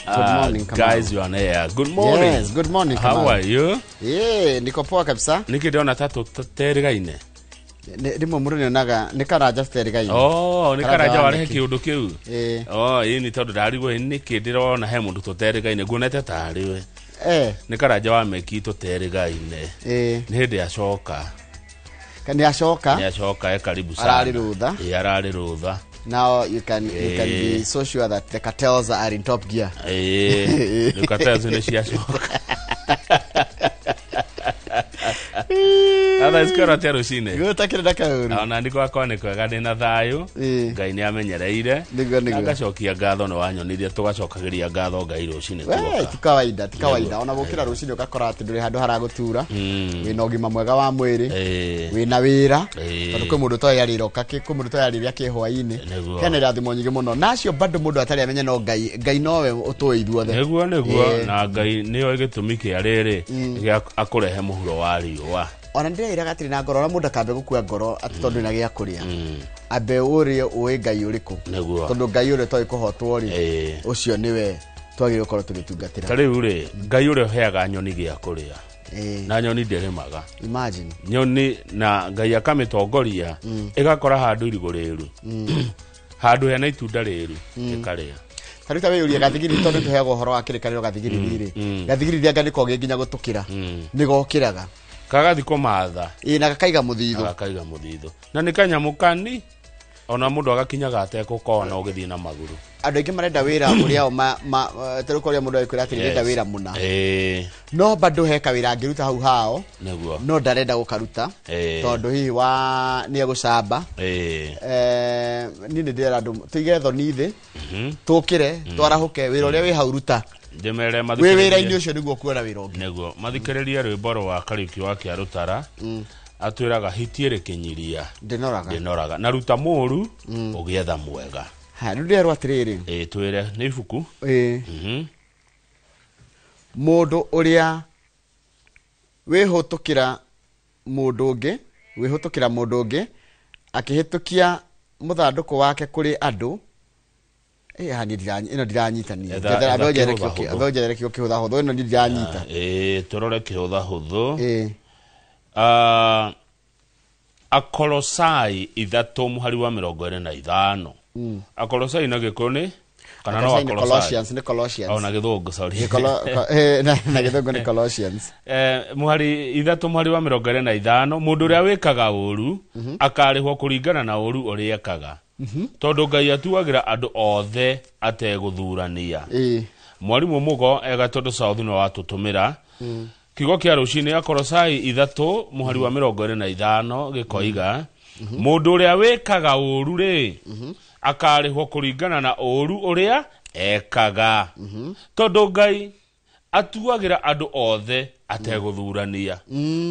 Good morning, guys, you are here. Good morning. Yes, good morning, Kamau. How are you? Niko poa kabisa. Nikiona tatu terigaine. Ndimo murune naga nikaraja terigaine. Oh, nikaraja wale kiundu kiu. Ii ni tondu ndarigwo nikindirona he mundu tuterigaine nguonete tariwe. Nikaraja wa meki tuterigaine. Ni hindi acoka. Kani acoka? Ni acoka karibu sana. Arari rutha. Arari rutha. Now you can be so sure that the cartels are in top gear. The cartels in the acoka. Ada iskora terusine. Gutakire ndakauru. Ona ndiko akone kwega ndina thayo. Ngai ni amenyereire. Agacokia ngatho no wanyonirie tugacokagiria ngatho Ngai rucine tuoka. Ti kawaida. Ona gukira rucine ukakora ati nduri handu haragutura. Wina ugima mwega wa mwiri. Wina wira. Tondu kwi mundu to yariroka kwi mundu to yariria ki hwaini. Kene rathimo nyingi muno. Nacio bado mundu atari amenye no Ngai nowe utoi ithuothe. Neguo na Ngai niyo gitumi kia riri akurehe muhuro wa riwa. Ona ndira gatiri na ngoro mundu kambe gukua ngoro ati tondu ina gia kuria abe uri uwe Ngai uriku tondu Ngai uri toi kuhotwo ri ucio niwe twagire ukoro tugitungatira tari uri Ngai uri heaga nyoni gia kuria na nyoni nderimaga imagine nyoni na Ngai akamitongoria igakora handu iriguriru handu hena itunda riru ikaria Tarita we uri gathigiri tondu tuheagwo horo akirikaniro gathigiri ri gathigiri ria ngani koge nginya gutukira nigokiraga kagathi kumatha na gakaiga muthiitho na nikanyamukani ona mundu agakinyaga atekukona ugithii na maguru andu aingi marenda wira uria o teruko ria mundu aikwira ati renda wira muna no bado heka wira angiruta hau hao neguo no ndarenda gukaruta tondu hihi wa ni egucamba ni ndira andu tuige thoni thi tukire twarahuke wira uria wi hau ruta Jemere mathikiriria wira-ini ucio niguo kuona wira ungi neguo mathikiriria rwimbo rwa Kariuki wa Kiarutara atwiraga hitiere kinyiria ndinoraga na ruta muru ugietha mwega ha ndio rwa atiriri twire ni ibuku mundu uria wihutukira mundu ungi akihitukia muthanduku wake kuri andu hani ino diranyitania abeojerere kio kihutha huthu ino diranyita turore kihutha huthu Akolosai 3:25 Akolosai na gikoni kana no Colossians ona githungu sorry na githungu ni Colossians muhari 3:25 mundu uria wikaga uru akarihwo kuringana na uru uria ekaga tondu Ngai atuagira andu othe ateguthurania mwarimu mugo ega tondu South no watutumira kigo kia rucini ya Kolosai 3:25 gikoiga mundu uria wikaga uru ri akarihwo kuringana na uru uria ekaga tondu Ngai atuagira andu othe ateguthurania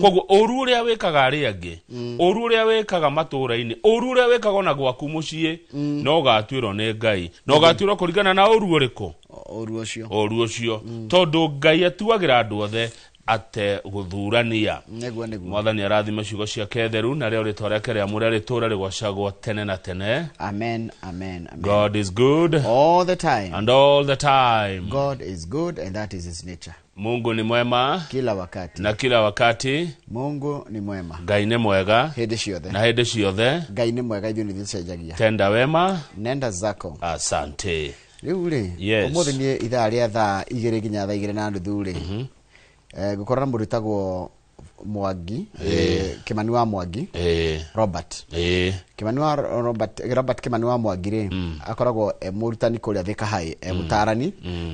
koguo uru uria wikaga ari angi uru uria wikaga matura-ini uru uria wikaga na gwaku mucii no gatwiro ni Ngai no gatwiro kuringana na uru uriku uru ucio tondu Ngai atuagira andu othe ateguthurania mwathani arathima ciugo ciake theru na rio ritwa riake ria muria ritura rigwacagwo tene na tene amen God is good all the time and all the time God is good and that is his nature Mungu ni mwema kila wakati na kila wakati Mungu ni mwema Ngai ni mwega hindi ciothe na hindi ciothe Ngai ni mwega ithuĩ nithicenjagia tenda wema nenda zako asante riu ri umuthi ni ithaa ria thaa 2 nginya thaa 2:30 ri gukorana mundu tagwo Mwangi Kimani wa Mwangi Robert Kimani wa Robert Kimani wa Mwangi ri akoragwo murutani kuria Thika High mutarani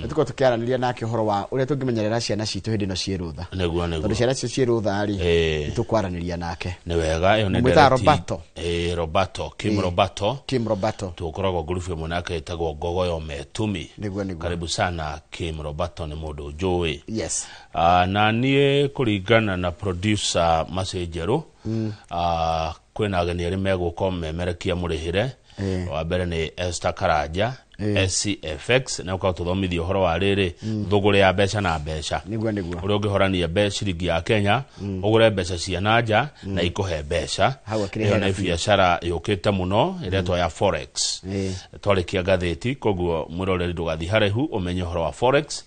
tuko tukiaraniria nake horo wa uria tungimenyerera ciana citu hindi no ciirutha tondu ciana citu ciirutha ri tukwaraniria nake ni wega yo ne Roberto Kim Roberto tukoragwo group yo munake itagwo Gogo yo Metumi karibu sana Kim Roberto ni mundu njui yes na nie kuringana na producer Masenjeru kwina ageni ari meguko memerekia murihire wa mbere ni Esther Karanja SCFX na ukatuthomithia uhoro wa riri thugure ya mbeca na mbeca niguo uria ungihorania ciringi ya Kenya ugure mbeca cia nanja na ikuhe mbeca iyo na biashara yukite muno iretwa ya forex twarikia gatheti koguo mwiroreri ndugathi harehu umenye uhoro wa forex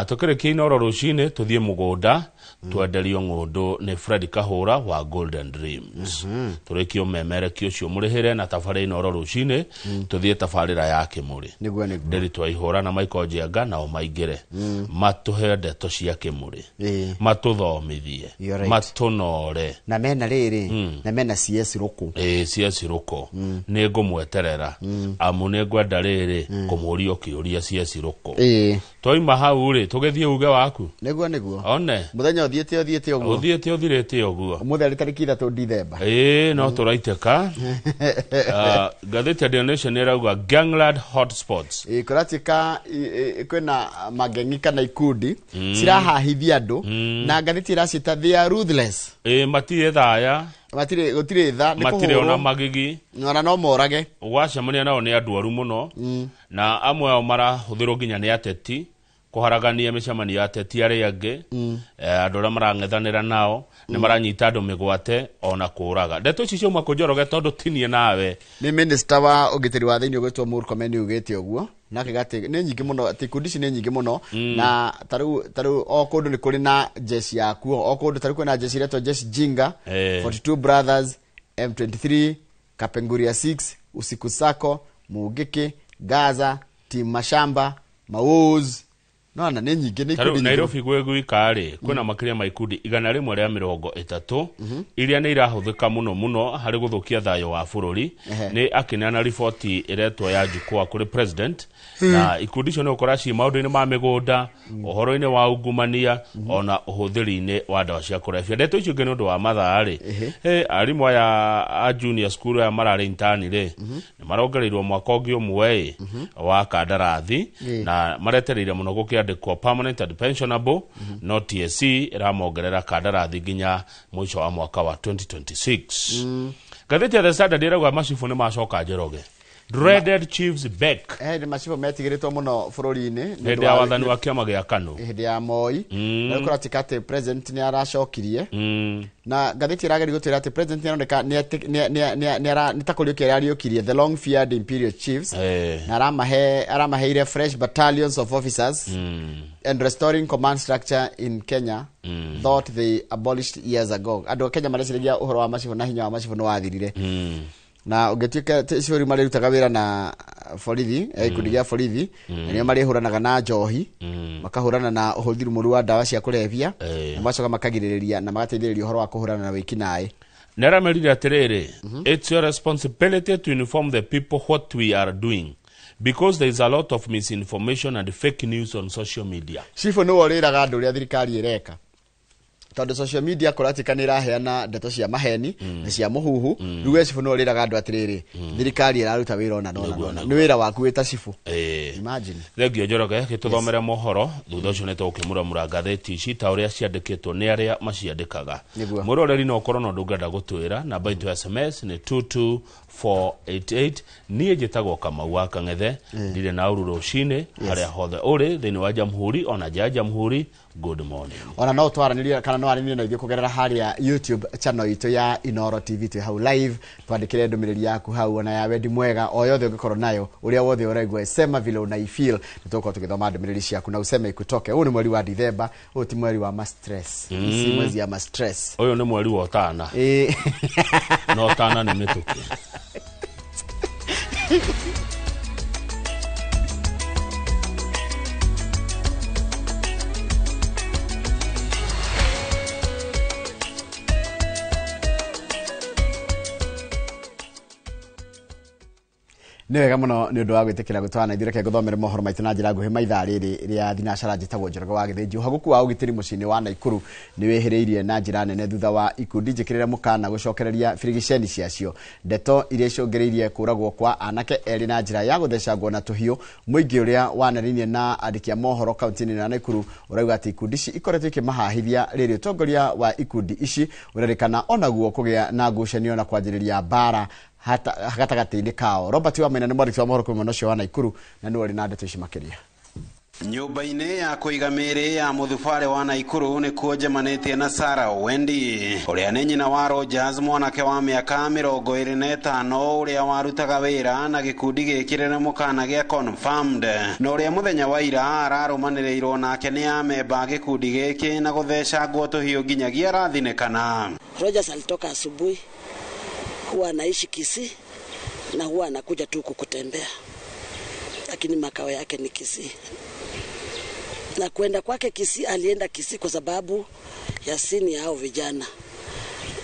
tukirikia inoro rucine tuthie mugunda twenderio ng'undu ni Fred Kahura wa Golden Dreams turikio memerekio cio murihire na tafari inoro rucine tuthie tafarira yake muri niguo nderi twaihura na Michael Njenga na omaigire matuhe ndeto cia kimuri matuthomithie matunore na mena riri na mena CS Ruku CS Ruku ni ngumweterera amu ni ngwenda riri kumurio kiuria CS Ruku toima hau ri tugithie uge waku niguo one muthenya uthiete oguo uthirete oguo umutheri tariki 3 December no turaiteka gatheti ya Nation irauga Gangland hotspots kuratika kwena magengi kana ikundi cirahahithia andu na gatheti iracita they are ruthless matire thaya gutire tha ni matire ona magigi ngora no morage ugacemania nao ni andu aru muno na amwe ao marahuthirwo nginya ni ateti kuharagania micemani ya ateti ari angi andu aria marang'ethanira nao ni maranyita andu migwate ona kuraga ndeto ici ciuma kunjoroge tondu tinie nawe ni minister wa ugitiri wa thiini ugitwo Murkomen ugite oguo nake gati ni nyingi muno ati kudici ni nyingi muno na taru o kundu ni kuri na jeshi yakuo o kundu taru kwena jeshi reto jeshi Jinga 42 brothers M23 Kapenguria 6 Usiku Sako Mugiki Gaza Team Mashamba Mawoz no na ni nyingi ni kundi Nairobi gwegwikari kwena makiria maikundi 130 iria ni irahuthika muno hari guthukia thayo wa bururi ni akinana ripoti iretwa ya jukwa kuri president na ikundi cio ni ukora maundu-ini ma migunda uhoro-ini wa ungumania ona uhuthiri-ini wa ndawa cia kurebia ndeto icio ngi nundu wa mathari arimu a junior school ya marari intani ri ni marongereirwo mwaka ungi umwe wa kandarathi na maretereire muno gukiandikwo permanent and pensionable no TSC iramongerera kandarathi nginya mwisho wa mwaka wa 2026 gatheti ya The Standard irauga macibu ni macoka Njoroge dreaded chiefs back ni macibu metigiritwo muno bururi-ini hindi ya wathani wa kiama gia KANU hindi ya Moi na kuratika ati president ni aracokirie na gatheti irageri gutira ati president ni aroneka ni takuriokia ariokirie the long feared imperial chiefs na aramaheire fresh battalions of officers and restoring command structure in Kenya thought they abolished years ago andu Kenya mareciriria uhoro wa macibu na hinya wa macibu no wathirire na ugetuika ciburi marerutaga wira na borithi ikundi gia borithi nio marihuranaga na njohi makahurana na uhuthiru muri wa ndawa cia kurebia na macoka makagiriria na magateithĩrĩria uhoro wa kuhurana na wikinaĩ neramerire atiriri it's your responsibility to inform the people what we are doing because there is a lot of misinformation and fake news on social media cifo no oriraga andu ria thirikari ireka tondu social media kuratika ni raheana ndeto cia maheni na cia muhuhu ruwe cifu no riraga andu atiriri thirikari iraruta wira ona nona ni wira waku wita cifu imagine thegio Njoroge gituthomere mohoro thutha ucio neto ukimuramura ngatheti ici ta uria ciandikitwo ni aria maciandikaga muroreri no korwo no ndungenda gutwira namba itu SMS ni 22488 nie njitagwo Kamau wa Kang'ethe ndire na ururo cine haria hothe uri thini wa jamhuri ona jamhuri good morning ona no twaraniria kana no arinirie na ithio kugerera haria YouTube channel itu ya Inoro TV tu hau live twandikire ndumiriri yaku hau ona ya wendi mwega o yothe ungikorwo nayo uria wothe uraigwa sema vile unaifeel tutoka tukithoma ndumiriri ciaku na useme ikutoke huu ni mweri wa December huu ti mweri wa stress si mwezi ya stress uyu ni mweri wa tana no tana ni mituki ni wega muno ni undu wa gwitikira gutwana ithire ke guthomere mohoro maitu na njira nguhi maitha riri ria thinacara njitagwo Njoroge wa Githinji haguku wa ugitiri mucini wa Naikuru ni wehiriirie na njira nene thutha wa ikundi njikirire mukana gucokereria firigiceni ciacio ndeto iria ciongereirie kuragwo kwa anake eri na njira ya guthecangwo na tuhiu muingi uria wanarinie na andikia mohoro kaunti-ini na Naikuru urauga ati ikundi ici ikoretwo ikimahahithia riri utongoria wa ikundi ici urerikana onaguo kugia na ngucanio na kwanjiriria bara gatagati-inĩ kao. Robert Wamaina nĩ mwandĩki wa mohoro kuma mwena ũcio wa Naikuru na nĩ ũrĩ na ndeto ici makĩria. Nyũmba-inĩ ya kũiga mĩĩrĩ ya mũthubari wa Naikuru nĩ kuo njemanĩtie na Sarah Wendi ũrĩa nĩ nyina wa Rogers, mwanake wa mĩaka 25 ũrĩa warutaga wĩra na gĩkundi gĩkĩrĩre mũkana gĩa Confirmed, na ũrĩa mũthenya wa ira ararũmanĩrĩirwo nake nĩ amemba gĩkundi gĩkĩ na gũthecangwo tũhiũ nginyagia arathinĩkana. Rogers alitoka asubuhi, huwa anaishi Kisii na huwa anakuja tu kukutembea, lakini makao yake ni Kisii. Na kwenda kwake Kisii, alienda Kisii kwa sababu ya sini hao vijana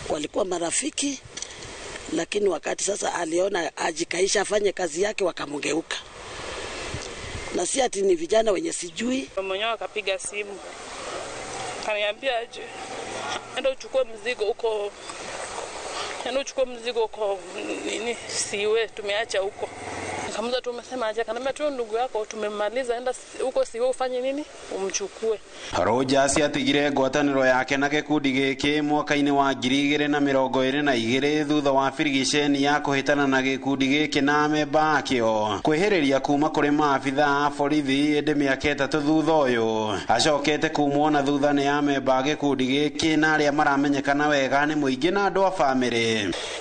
walikuwa marafiki, lakini wakati sasa aliona ajikaisha afanye kazi yake wakamgeuka. Na si ati ni vijana wenye sijui. Mwenyewe akapiga simu kaniambia aje, enda uchukue mzigo huko, nini siwe tumeacha huko. Nikamuza tu umesema aje, kanambia tu ndugu yako tumemaliza, enda huko siwe ufanye nini umchukue. Rogers atigire ngwatanĩro yake na gĩkundi gĩkĩ mwaka-inĩ wa 2022 thutha wa firigiceni ya kũhĩtana na gĩkundi gĩkĩ na amemba akĩo kwĩhĩrĩria kuma kũrĩ maabitha a borithi ĩndĩ mĩaka 3 thutha ũyũ. Acokete kumwo na thutha nĩ amemba gĩkundi gĩkĩ na arĩa maramenyekana wega nĩ mũingĩ na andũ a family.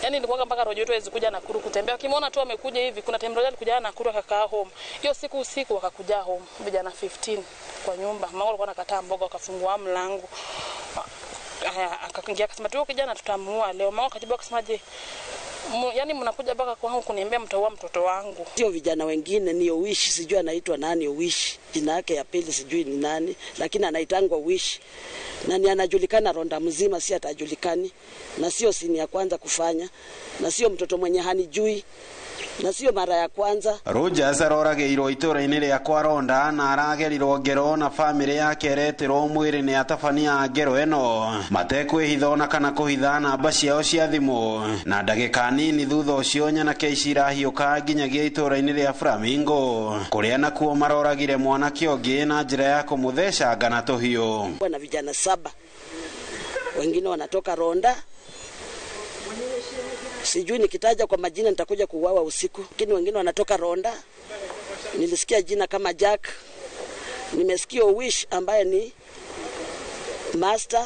Yani nilikuwa mpaka Rojo tu kuja Nakuru kutembea. Ukimwona tu amekuja hivi, kuna time Rojo alikuja Nakuru akakaa home. Hiyo siku usiku wakakuja home vijana 15 kwa nyumba. Mama alikuwa anakataa mboga, akafungua mlango. Akaingia akasema tu kijana tutamuua leo. Mama akajibu akasema je, yani mnakuja mpaka kwangu kuniambia mtaua mtoto wangu. Sio vijana wengine ni Owish, sijui anaitwa nani Owish. Jina yake ya pili sijui ni nani, lakini anaitangwa Owish. Na ni anajulikana Ronda mzima, si atajulikani. Na sio sini ya kwanza kufanya. Na sio mtoto mwenye hanijui. Na sio mara ya kwanza. Rogers aroragĩirwo itũra-inĩ rĩa kwa Ronda na aragerirwo ngero na family yake ereterwo mwĩrĩ nĩ atabania ngero ĩno matekwĩhitha na kana kũhitha namba ciao cia thimũ. Na ndagĩka nini thutha ũcio nyanake ici irahiũka nginyagia itũra-inĩ rĩa Flamingo kũrĩa nakuo maroragire mwanake ũngĩ na njĩra ya kũmũthecanga na tũhiũ. Kuna vijana 7 wengine wanatoka Ronda. Sijui nikitaja kwa majina nitakuja kuuawa usiku. Lakini wengine wanatoka Ronda. Nilisikia jina kama Jack. Nimesikia Wish ambaye ni Master.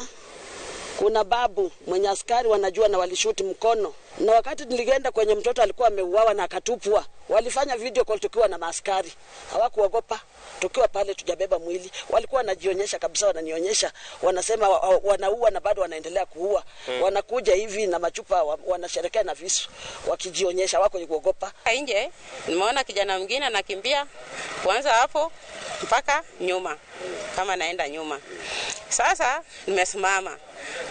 Kuna Babu mwenye askari wanajua na walishuti mkono. Na wakati nilienda kwenye mtoto alikuwa ameuawa na akatupwa, walifanya video call tukiwa na maaskari. Hawakuogopa. Tukiwa pale tujabeba mwili. Walikuwa wanajionyesha kabisa, wananionyesha. Wanasema wanaua na bado wanaendelea kuua. Wanakuja hivi na machupa wanasherekea na visu. Wakijionyesha wako kuogopa. Nje nimeona kijana mwingine anakimbia kuanza hapo mpaka nyuma. Kama naenda nyuma. Sasa nimesimama.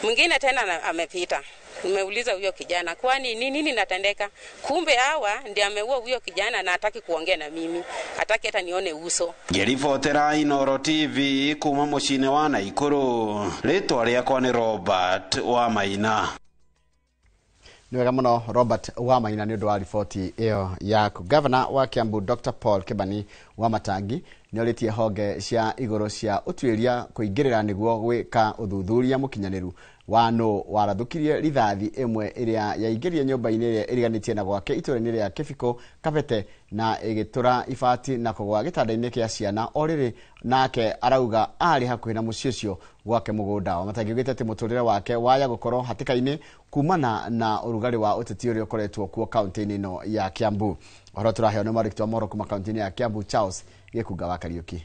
Mwingine tena amepita. Nimeuliza huyo kijana, kwani nini natendeka? Kumbe hawa ndiye ameua huyo kijana na hataki kuongea na mimi. Hataki hata nione uso. Ngĩribotera Inooro TV kuma mũciĩ wa Naikuru. Rĩtwa rĩakwa nĩ Robert Wamaina. Nĩ wega mũno Robert Wamaina nĩ ũndũ wa riboti ĩyo yaku. Governor wa Kiambu Dr. Paul Kibani Wamatangi nĩ orĩtie honge cia igũrũ cia ũtuĩria kũingĩrĩra nĩguo gwĩka ũthuthuria mũkinyanĩru wa no warathukirie rithathi ĩmwe ĩrĩa yaingĩrire nyũmba-inĩ ĩrĩa ĩriganĩtie na gwake itũra-inĩ rĩa Kĩbiko Kabete na ĩgĩtũra ibati na kũgwa gĩtanda-inĩ kĩa ciana o rĩrĩ nake arauga arĩ hakuhĩ na mũciĩ ũcio gwake mũgũnda. Wamatangi augĩte atĩ mũtũrĩre wake waya gũkorwo hatĩka-inĩ kumana na ũrugarĩ wa ũteti ũrĩa ũkoretwo kuo kaunti-inĩ ĩno ya Kiambu. Ũhoro tũraheo nĩ mwandĩki wa mohoro kuma kaunti-inĩ ya Kiambu Charles Gĩkunga wa Kariuki.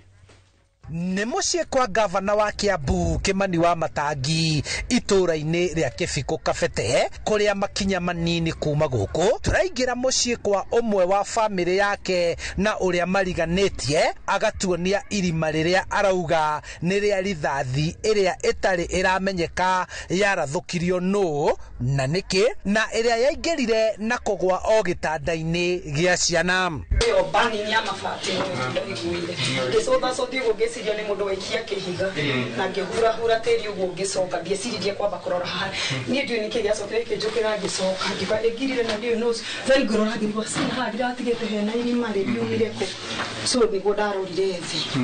Nĩ mũciĩ kwa gavana wa Kiambu Kimani Wamatangi itũra-inĩ rĩa Kĩbiko Kabete kũrĩa makinya manini kuma gũkũ tũraingĩra mũciĩ kwa ũmwe wa family yake na ũrĩa mariganĩtie agatuonia irima rĩrĩa arauga nĩ rĩa rithathi ĩrĩa ĩtarĩ ĩramenyeka yarathũkirio no na nĩkĩ na ĩrĩa yaingĩrire na kũgwa o gĩtanda-inĩ gĩa ciana. yo bani ni amafati ndiguire ngicoka so thigo ngicirio ni mundu waikia kihiga na ngihura hura tiri uguo ngicoka ngiciririe kwamba kurora haha ni ndio niki giacokire kijukira ngicoka ngikwa egirire na ndio nose very gorora ngirwa sina hagira atigete hena irima riumire ko so niguo ndarorire thi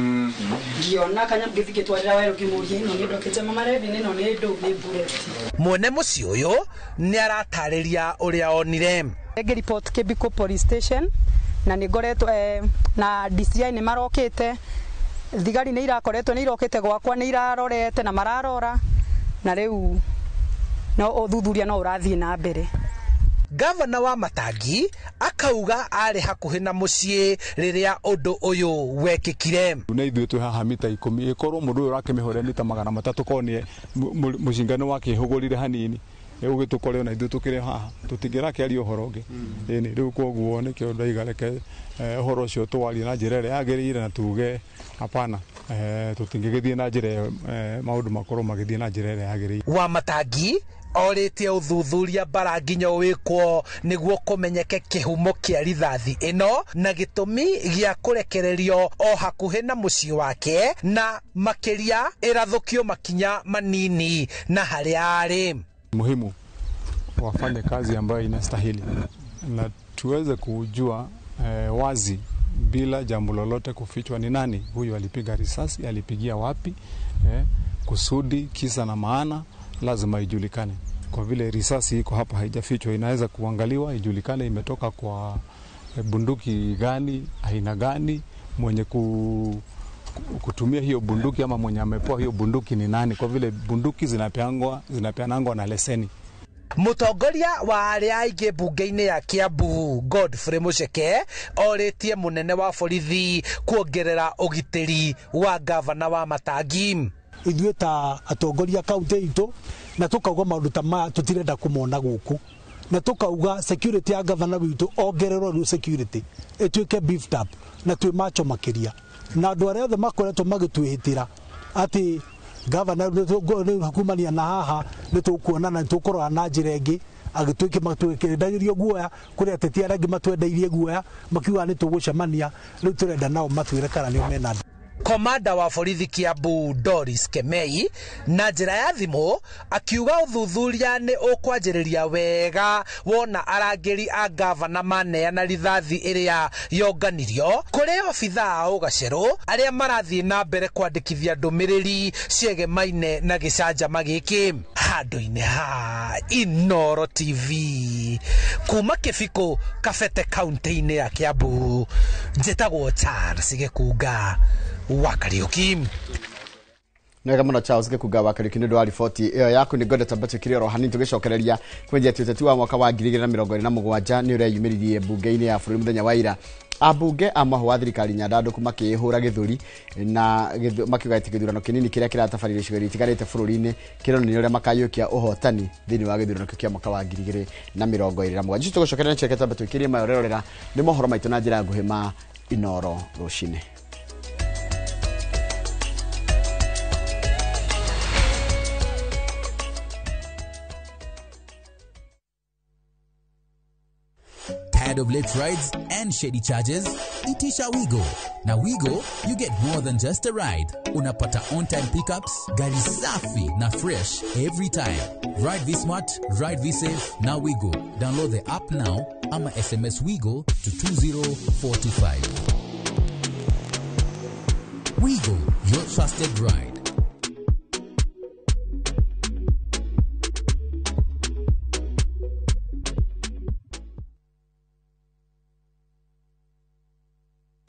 ngiona kanya ngithikitwarira wero ngimurie no ndokete mama revi nino ni ndu ni bureti mwene muci uyu ni aratariria uria onire report Kebiko police station na nigoretwo na DCI ni marokite thigari ni irakoretwo ni irokite gwakwa ni irarorete na mararora na riu no uthuthuria no urathie na mbere. Gavana wa Matangi akauga ari hakuhi na mucii riria undu uyu wekikire. Na ithuĩ twĩ haha mita 10 ikorwo mundu uyu rakimihore ni ta 300 koni mucingano wake hugurire hanini ugitukore na ithuĩ tukire haha tutingirakiaria uhoro ungi ni riu koguo ni kio ndaigareke uhoro ucio twarie na njira ĩrĩa yagĩrĩire na tuge hapana tutingigithie na njira maundu makorwo magithie na njira ĩrĩa yagĩrĩire. Wa Matangi oritie uthuthuria baranginyo wikwo niguo kumenyeke kihumo kia rithathi ino na gitumi gia kurekererio o hakuhi na mucii wake na makiria irathukio makinya manini na haria ari. Muhimu wafanye kazi ambayo inastahili na tuweze kujua wazi bila jambo lolote kufichwa ni nani huyu alipiga risasi, alipigia wapi, kusudi, kisa na maana lazima ijulikane. Kwa vile risasi iko hapa haijafichwa, inaweza kuangaliwa ijulikane imetoka kwa bunduki gani, aina gani, mwenye kutumia hiyo bunduki ama mwenye amepewa hiyo bunduki ni nani, kwa vile bunduki zinapeanangwa na leseni. Mutongoria wa aria aingi bunge-ini ya Kiambu Godfrey Muceke oritie munene wa borithi kuongerera ugitiri wa gavana wa Matangi. Ithuĩ ta atongoria kaunti itu na tukauga maundu ta ma tutirenda kumona guku na tukauga security ya gavana witu ongererwo ni security ituike beefed up na twi macho makiria na andu aria othe makoretwo magitwihitira ati gavana hukumania na haha ni tukuonana ni tukurora na njira ingi agituike matwikirindagĩrio guoya kuri ateti arangi matwendeirie guoya makiuga ni tugucemania riu turenda nao matwire kana ni mena. Komanda wa borithi Kiambu Doris Kemei na njira ya thimu akiuga uthuthuria ni ukwanjiriria wega wona arangiri a gavana maneana rithathi iria yonganirio kuri obitha a ugaceru aria marathie na mbere kwandikithia ndumiriri ciegemaine na gicanjama giki. Handu-ini ha Inoro TV kuma Kibiko Kabete kaunti-ini ya Kiambu, njĩtagwo Charles Gĩkunga wa Kariuki. Nega muno Charles Gĩkunga wa Kariuki nĩ ndwa riboti ĩyo yaku nĩ ngwenda tambacio kiri oro hanini tugicokereria kwenja ũteti wa mwaka wa 2027 nĩ ũrĩa yumĩririe bunge-inĩ ya bũrũri mũthenya wa ira. Abunge a mahũ wa thirikari Nyandarua makĩhũra gĩthũri na makiuga atĩ gĩthurano kĩnini kĩrĩa kĩratabarĩrio icigo itigarĩte bũrũri-inĩ kĩronania ũrĩa makayũkia ũhotani thĩinĩ wa gĩthurano kĩa mwaka wa 2027. Tũgũcokereria nĩ ceketa mbere twĩkĩrie mayorerera nĩ mohoro maitũ na njĩra nguhĩ ma Inoro rũcinĩ. Tired of late rides and shady charges? Itisha Wigo. Now Wigo, you get more than just a ride. Unapata on-time pickups, gari safi na fresh every time. Ride V-Smart, ride V-Safe, now Wigo. Download the app now, ama SMS Wigo to 2045. Wigo, your trusted ride.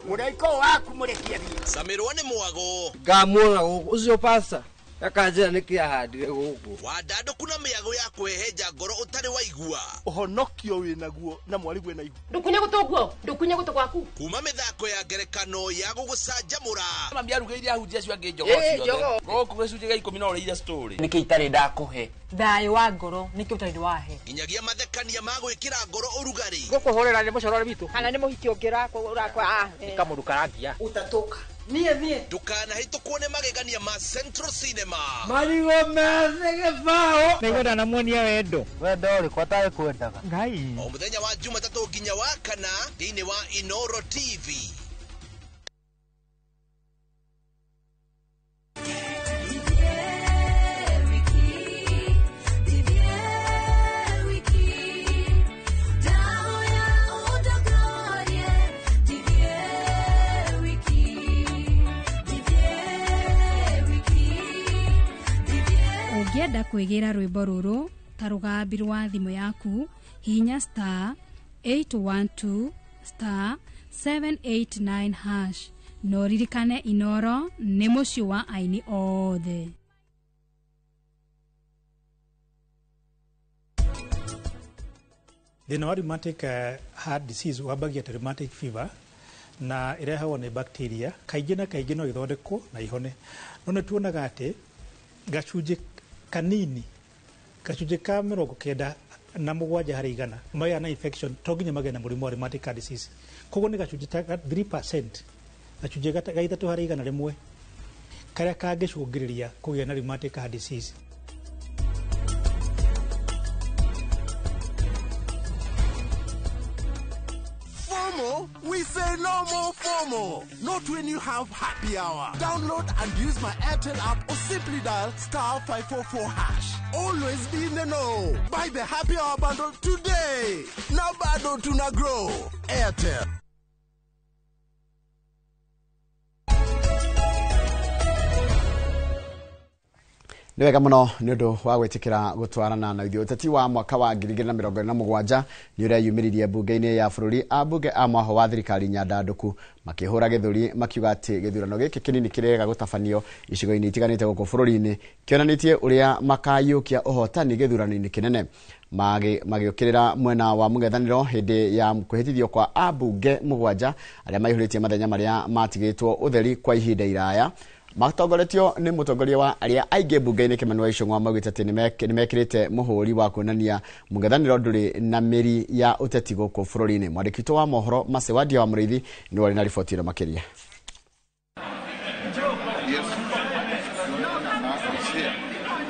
Muraiko waku murekia Samirwa ni mwago ngamwona ucio pasa akanjira nikia handire guku wadado kuna miago ya kweheja ngoro utari waigua uhonokio winaguo na mwari gwe na igu ndukunye gutogwaku kuma mithako ya ngerekano ya gugucanjamura mambia rugeire ahunjia cio ange njogo ciothe goku gicunje ga 10 no ria story niki itari ndakuhe thayo wa ngoro niki utari wahe inyagia mathekania ma gwikira ngoro urugari gukuhorera ni mucorore bitu kana ni muhiki ungira urakwa kamundu karangia utatoka Nie. Dukana hito kuone magegania ma Central Cinema. Marigo methege bao. Nigwenda na muonia wendo. Wendo uri kwatae kwendaga. Ngai. O muthenya wa Jumatatu nginya wa kana thini wa Inoro TV. Ũngĩenda kwĩgĩra rwĩmbo rũrũ ta rũgambi rwa thimũ yaku hihinya *812*789# no ririkane Inoro nĩ mũciĩ wa aini othe. Thĩna wa rheumatic heart disease wambagia ta rheumatic fever na ĩrehagwo nĩ bacteria kaingĩ na kaingĩ no ĩthondekwo na ihone. No nĩ tuonaga atĩ gacunjĩ kanini gacunjĩ ka 97 harĩ 100 magĩa na infection to nginya magĩa na mũrimũ wa rheumatic heart disease. Koguo nĩ gacunjĩ ta 3%, gacunjĩ ga 3 harĩ 100 rĩmwe karĩa kangĩcũngĩrĩria kũgĩa na rheumatic heart disease. We say no more FOMO. Not when you have happy hour. Download and use my Airtel app or simply dial *544#. Always be in the know. Buy the happy hour bundle today. Now bado tuna grow. Airtel. Nĩ wega mũno nĩ ũndũ wa gwĩtĩkĩra gũtwarana na ithuĩ. Ũteti wa mwaka wa 2027 nĩ ũreyumĩririe mbunge-inĩ ya bũrũri. Ambunge a mwaho wa thirikari Nyandandũku makĩhũra gĩthũri makiuga atĩ gĩthurano gĩkĩ kĩnini kĩrega gũtabanio icigo-inĩ itiganĩte gũkũ bũrũri-inĩ kĩonanĩtie ũrĩa makayũkia ũhotani gĩthurano-inĩ kĩnene. Magĩũkĩrĩra mwena wa mũng'ethanĩro hĩndĩ ya kwĩhĩtithio kwa ambunge 7 arĩa maihũrĩtie mathenya marĩa matigĩtwo ũtheri kwa ihinda iraya. Matongoretio nĩ mũtongoria wa arĩa aingĩ mbunge-inĩ Kimani wa Icũng'wa maugĩte atĩ nĩ mekĩrĩte mũhũri wa kuonania mũng'ethanĩro ndũrĩ na mĩri ya ũteti gũkũ bũrũri-inĩ. Mwandĩki witũ wa mohoro Macewadia wa Mũrĩithi nĩ wari na riboti ĩno makĩria.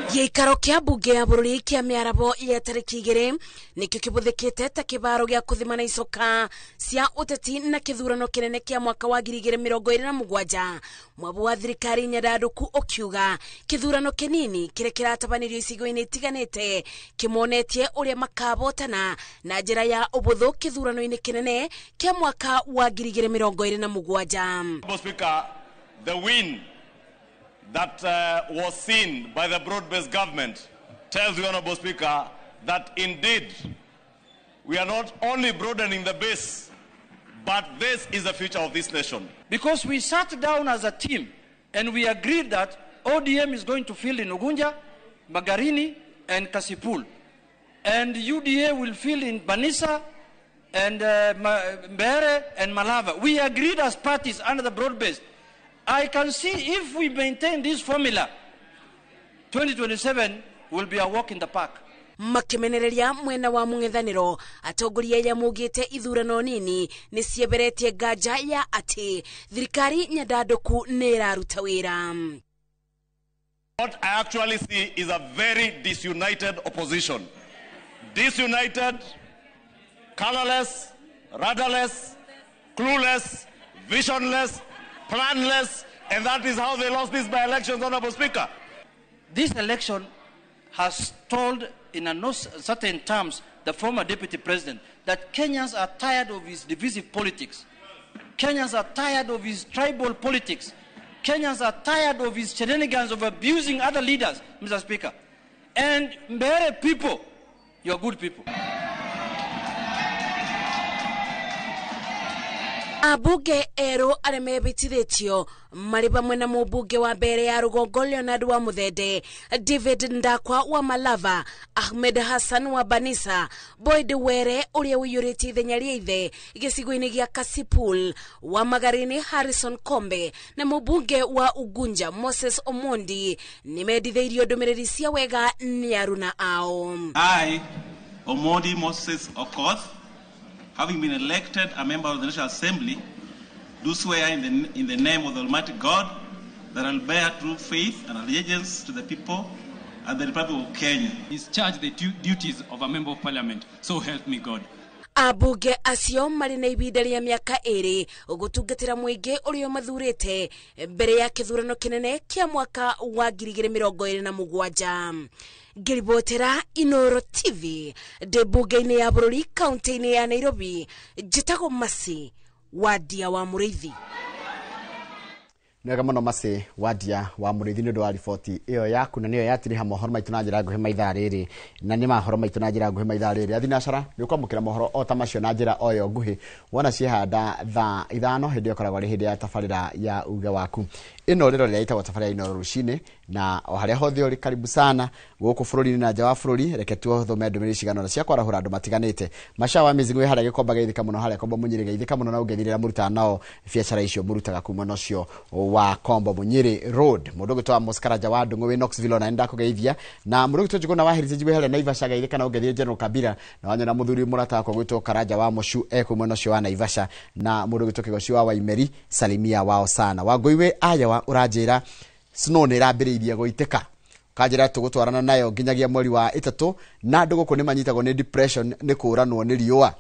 Gĩikaro kĩa mbunge ya bũrũri kĩa mĩarabo ya tarĩki 2 nĩkĩo kĩbũthĩkĩte ta kĩbaro gĩa kũthimana icoka cia ũteti na kĩthurano kĩnene kĩa mwaka wa 2027. Mwabo wa thirikari Nyandandũku ũkiuga kĩthurano kĩnini kĩrĩa kĩratabanĩrio icigo-inĩ itiganĩte kĩmonetie ũrĩa makabotana na njĩra ya ũbũthũ kĩthurano-inĩ kĩnene kĩa mwaka wa 2027. Speaker, the win that was seen by the broad-based government tells the Honourable Speaker that indeed we are not only broadening the base, but this is the future of this nation. Because we sat down as a team and we agreed that ODM is going to fill in Ugunja, Magarini and Kasipul. And UDA will fill in Banisa and Mbere and Malava. We agreed as parties under the broad-based. I can see if we maintain this formula, 2027 will be a walk in the park. Makimenereria mwena wa mũng'ethanĩro atongoria ya mugĩte ithurano nini nĩ cieberetie nganja ya atĩ thirikari Nyandandũku nĩ ĩraruta wĩra. What I actually see is a very disunited opposition. Disunited, colorless, rudderless, clueless, visionless, planless, and that is how they lost these by-elections, Honourable Speaker. This election has told in no certain terms the former Deputy President that Kenyans are tired of his divisive politics. Kenyans are tired of his tribal politics. Kenyans are tired of his shenanigans of abusing other leaders, Mr. Speaker. And Mbere people, you're good people. Abunge ero aremebitithĩtio marĩ bamwe na mũmbunge wa mbere ya rũgongo Leonard wa Muthende, David Ndakwa wa Malava, Ahmed Hassan wa Banisa, Boyd Were ũrĩa wĩyũrĩtie ithenya rĩa ithe gĩcigo-inĩ gĩa Kasipul, wa Magarini Harrison Kombe na mũmbunge wa Ugunja Moses Omondi nĩmendithĩirio ndũmĩrĩri cia wega nĩ aruna ao. I, Omondi Moses Okoth, having been elected a member of the National Assembly, do swear in the name of the Almighty God that I will bear true faith and allegiance to the people and the Republic of Kenya. Discharge the duties of a member of parliament. So help me God. Abunge acio mari na ibida ria miaka 2 gutungatira muingi urio mathurite mbere ya kithurano kinene kia mwaka wa 2027. Ngiribotera Inoro TV de bunge-ini ya bururi kaunti-ini ya Nairobi, njitagwo Masi Wadia wa Muriithi. Nega muno Masi Wadia wa Muriithi ni ndwa riboti iyo yaku na niyo yatiriha mohoro maitu na njira nguhi maitha riri na ni mahoro maitu na njira nguhi maitha riri athinacara ni ukwamukira mohoro o tamacio na njira oyo nguhi wona ciehanda thaa 5 hindi okoragwo ri hindi ya tafarira ya uga waku ino riro ria itagwo tafarira ino rucini na o haria hothe uri karibu sana guku bururi na nja wa bururi reke tu thome ndumiri cigano cia kwarahura andu matiganite masha wa mizigo haria gikomba geithika muno haria kombo munyiri geithika muno na ugethirira muruta nao biacara icio murutaga kuma nocio wa kombo munyiri road mundu gitwa Muskaraja wa Ndungu we Knoxville na enda kugeithia na mundu gitwa jigona wa heritage we haria Naivasha geithika na ugethirira General Kabira na wanyona muthuri murata kwa gwitwo Karaja wa Mushu kuma nocio wa Naivasha na mundu gitwa Kigoci wa Waimeri salimia wao sana wagoiwe aya wa urajira snow ni rambiriirie goiteka kajira tugutwarana nayo nginyagia mweri wa 3 na nduguko ni manyitagwo ni depression ni kuranwo ni riua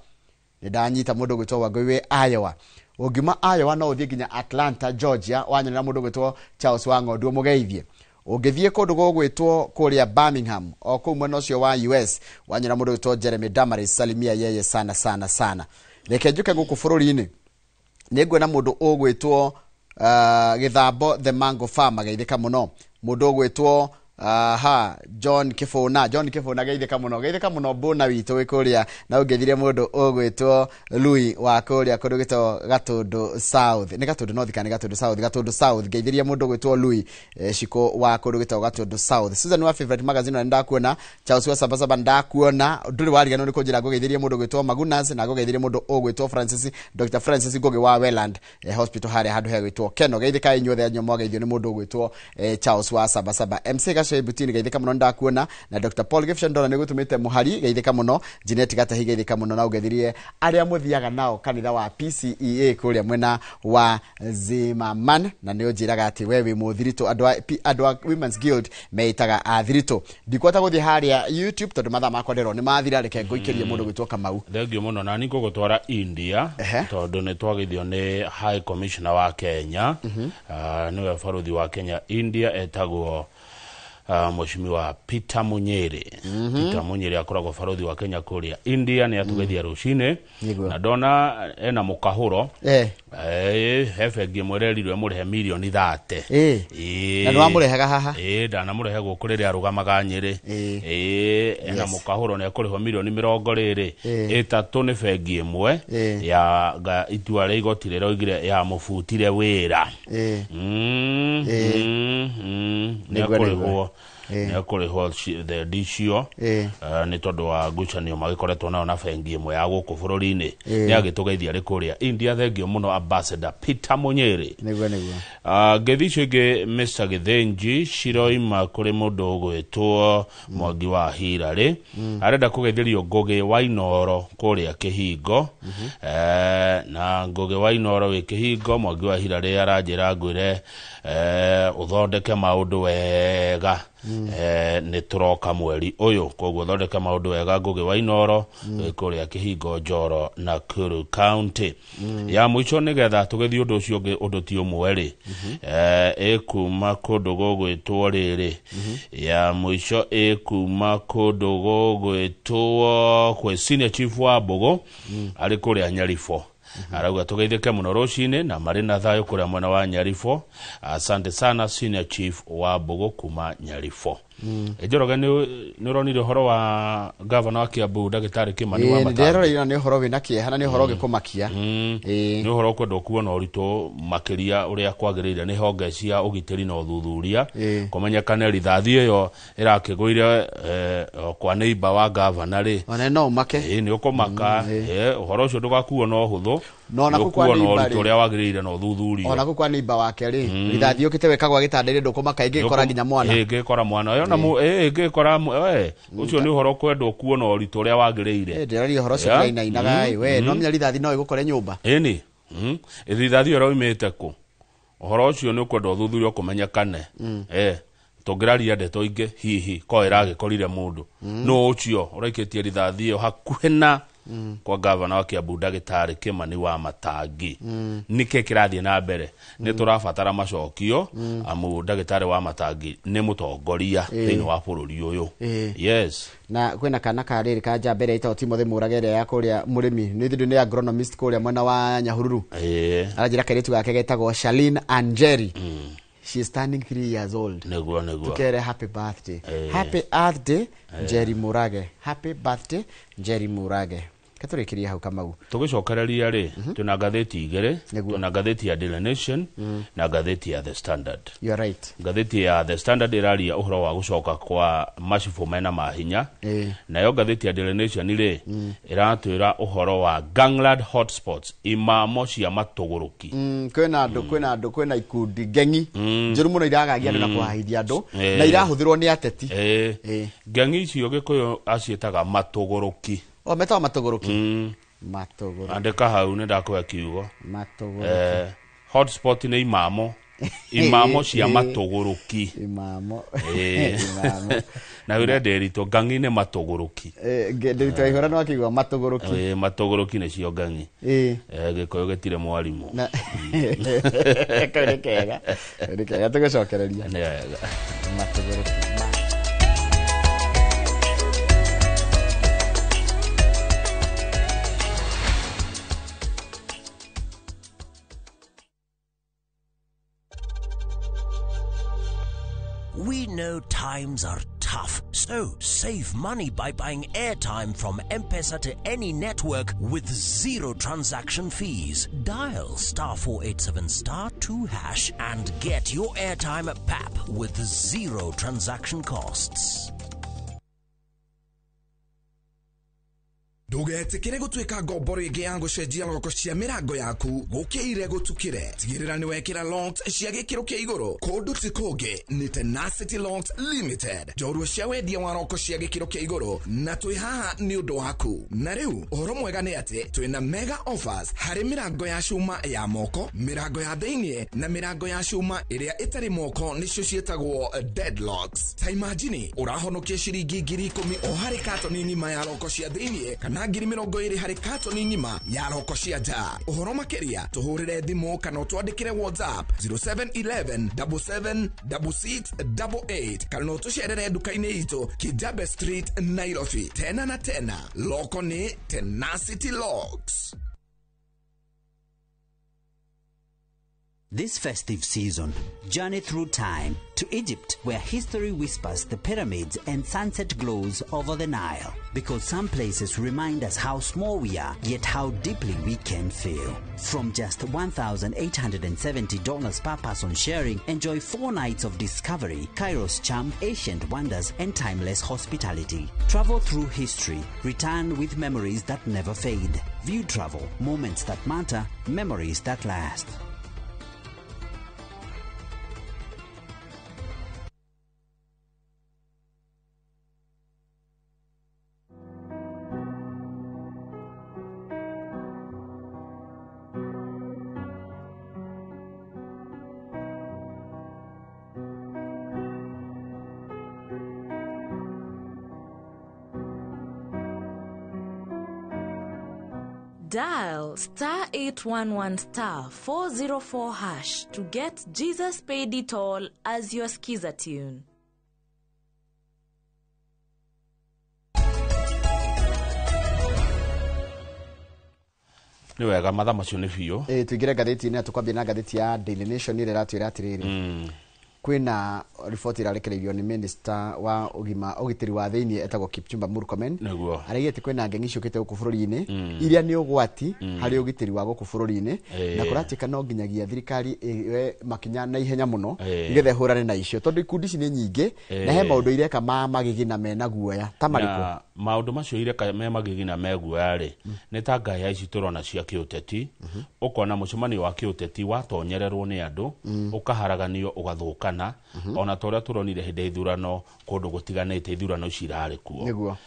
ni ndanyita mundu gwitwo wagoiwe Iowa ugima Iowa no uthie nginya Atlanta Georgia wanyona mundu gwitwo Charles Wangodu mugeithie ugithie kundu gogwitwo kuria Birmingham o ku mwena ucio wa US wanyona mundu gwitwo Jeremy Damaris salimia yeye sana reke njuke guku bururi-ini ningwe na mundu ugwitwo Githambo the Mango Farm geithika muno mundu gwitwo John Kifuna geithika muno bona witu wikuria na ungethire mundu ugwitwo Louis wa kuria kundu gito Gatundu South ni Gatundu North kana Gatundu South geithiria mundu gwitwo Louis shiko wa kundu gito Gatundu South Susan wa favorite magazine nda kuona Charles wa Sabasaba nda kuona nduri wari gano ni kunjira geithiria mundu gwitwo Magunas na geithiria mundu ugwitwo Francis Dr Francis Goge wa Welland hospital hari handu he gwitwo Keno geithika inyuothe anyo mwageithio ni mundu gwitwo Charles wa Sabasaba MC Butini geithika muno nda kuona na Dr Paul Gifshandora ni gutumite muhari geithika muno Jeanette Gatahi geithika muno na ugethirie aria muthiaga nao kanitha wa PCEA kuria mwena wa Zimmerman na ni unjiraga ati wewe muthirito andu a Women's Guild meitaga athirito ndikwata guthie haria YouTube tondu matha makwa ndero ni mathira reke ngoikerie mundu gwitwo Kamau thengio muno na niko gutwara India tondu ni twagithio ni High Commissioner wa Kenya niwe baruthi wa Kenya India etagwo Mheshimiwa Peter Munyiri Peter Munyiri akoragwo baruthi wa Kenya kuria India ni atugethia rucine na ndona ena mukahuro hefegi mwererirwe murehe milioni 30 na ndo murehaga haha ndana murehe gukurire arugamaga Nyeri ena mukahuro ne kuriho milioni 20 3 ni fegi imwe ya itua ria igoti rero igire ya mufutire wira ne kuriho nekuriho the disio ni tondu wa ngucanio magikoretwo nao na bengi imwe ya guku bururi-ini ni agitugeithia ri kuria India thengio muno Ambassador Peter Munyiri niguo ngethi ingi Mr Githinji ciroima kuri mundu ugwitwo Mwangi wa Hirari arenda kugeithirio Ngugi wa Inoro kuria Kihingo na Ngugi wa Inoro wi Kihingo Mwangi wa Hirari aranjira ngwire uthondeke maundu wega ni turoka mweri uyu koguo thondeka maundu wega Ngugi wa Inoro kuria Kihingo Njoro na Nakuru County ya mwicho nigetha tugethie undu ucio undu ti umweri ekuma kundu gogwitwo riri ya mwicho ekuma kundu gogwitwo kwe Senior Chief wa Mbogo ari kuria Nyarifo arauga tugeithike muno rucine na mari na thayo kuria mwena wa Nyarifo asante sana Senior Chief wa Mbogo kuma Nyarifo Ejoroga ni ronire horo wa governor wa Kiambu Dagitari Kimani wa Matanga ndero ina ni horo wina kieha na ni horo gikumakia ni horo kwendo kuona urito makiria uria kwagirire ni honge cia ugitiri na uthuthuria kumenyekana rithathi iyo irakiguire kwa neighbor wa governor ri ona no make ni ukomaka horo ucio ndugakuo no huthu no na kukwa neighbor uria wagirire na uthuthuria ona kukwa neighbor wake ri rithathi ukite wekagwa gitandiri ndukumaka ingikora nginya mwana ingikora mwana yo na ingikora ucio ni horo kwendo kuona urito uria wagirire ndero horo cio inainaga we no menya rithathi no igukore nyumba ni rithathi ro imete ku ohoro ucio ni ukwenda uthuthurio kumenyekane tongiraria ndeto inge hihi ko iragikorire mundu no ucio uraikitie rithathi iyo hakuhena kwa gavana wa Kiambu Ndagĩtarĩ Kimani wa Matangi nike kirathie na mbere ni turabatara macokio amu Ndagĩtarĩ wa Matangi ni mutongoria thĩinĩ wa bũrũri uyu yes na kwena kana karĩrĩ kanja mbere ita Timothy Murage ya kuria murimi ni thundu ni agronomist kuria mwena wa Nyahururu arajira kairitu gake getagwo Shalin Anjeri she is turning 3 years old. Neguo. Tukere happy birthday. Happy birthday, Jerry Murage. Happy birthday, Jerry Murage. Katurikiria hau Kamau. Tugicokereria ri tuna gatheti igere, tuna gatheti ya Daily Nation na gatheti ya The Standard. You are right. Gatheti ya The Standard iraria uhoro wa gucoka kwa macifu mena mahinya. Na yo gatheti ya Daily Nation ri iratwira uhoro wa gangland hotspots imamo cia matuguruki. Kwena ikundi gengi. Njuru muno iragagia na kuhahithia andu na irahuthirwo ni ateti. Gengi icio Gikuyu acietaga matuguruki. Metawa matogoroki. Matogoroki. Andika hau ni ndakwa kiugo. Matogoroki. Hotspot ni imamo. Imamo cia matogoroki. Imamo. Na wire derito gangi ne matogoroki. Derito ihora no akigwa matogoroki. Matogoroki ne cio gangi. Gikuyu getire mwarimu. Kega. Kega tugicokereria. Matogoroki. We know times are tough, so save money by buying airtime from M-Pesa to any network with zero transaction fees. Dial *487*2# and get your airtime PAP with zero transaction costs. Ndugetikire gutuika ngombo ringi ya gucenjia loko cia mirango yaku gukire gutukire tigirira ni wekira locks cia gikiro kia iguru kundu tikungi ni Tenacity Locks Limited jorua cia wendia wa loko cia gikiro kia iguru na twi haha ni undu waku na riu uhoro mwega ni ati twina mega offers hari mirango ya cuma ya moko mirango ya theinie na mirango ya cuma iria itari moko nicio cietagwo deadlocks ta imagine urahonokia ciringi 10,000 o hari katoni ngima ya loko cia theinie kana ngiri 20 hari katoni ngima ya loko cia nja uhoro makiria tuhurire thimu kana twandikire WhatsApp 0711776688 kana tucerere dukaini itu Kijabe Street Nairobi tena na tena loko ni Tenacity Locks. This festive season, journey through time to Egypt, where history whispers the pyramids and sunset glows over the Nile. Because some places remind us how small we are, yet how deeply we can feel. From just $1,870 per person sharing, enjoy 4 nights of discovery, Cairo's charm, ancient wonders, and timeless hospitality. Travel through history, return with memories that never fade. View travel, moments that matter, memories that last. Dial *811*404# to get Jesus Paid It All as your skiza tune. Ni wega matha macio ni biyo. Tuingire gatheti ni tukwambia na gatheti ya Daily Nation ile ratwira atiriri. Kwina report irarekereirio ni minister wa ugitiri wa thiini etagwo Kipchumba Murkomen arigete kwina ngengi ciukite guku bururi-ini iria ni ugwati hari ugitiri wa guku bururi-ini na kuratika no nginyagia thirikari makinya na ihenya muno igethe hurane na icio tondu ikundi ici ni nyingi na he maundu ireka magigina mena guoya tamariko maundu macio ireka me magigina me guoya ri ni ta ngaya ici turona cia kiuteti ukona mucemanio wa kiuteti watonyererwo ni andu ukaharaganio ugathuka ona toria turonire hinde ithurano kundu gutiganite ithurano cirari kuo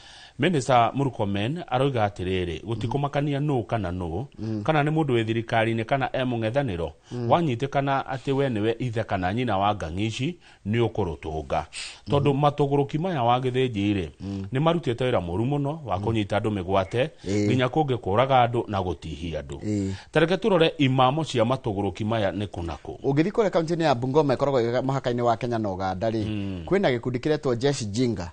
Minister Murkomen aroiga atiriri gutikumakania no kana no kana ni mundu we thirikari-ini kana emung'ethaniro wanyitikana ati we niwe ithe kana nyina wa Ng'ang'ici ni ukurutunga tondu matuguruki maya wa githinjiri ni marutite wira muru muno wa kunyita andu migwate nginya kungi kuraga andu na gutihia andu tareke turore imamo cia matuguruki maya ni kunako ungithi kure kaunti-ini ya Bungoma ikoragwo mahaka-ini wa Kenya na Uganda ri kwina gikundi kiretwo Jeshi Jinga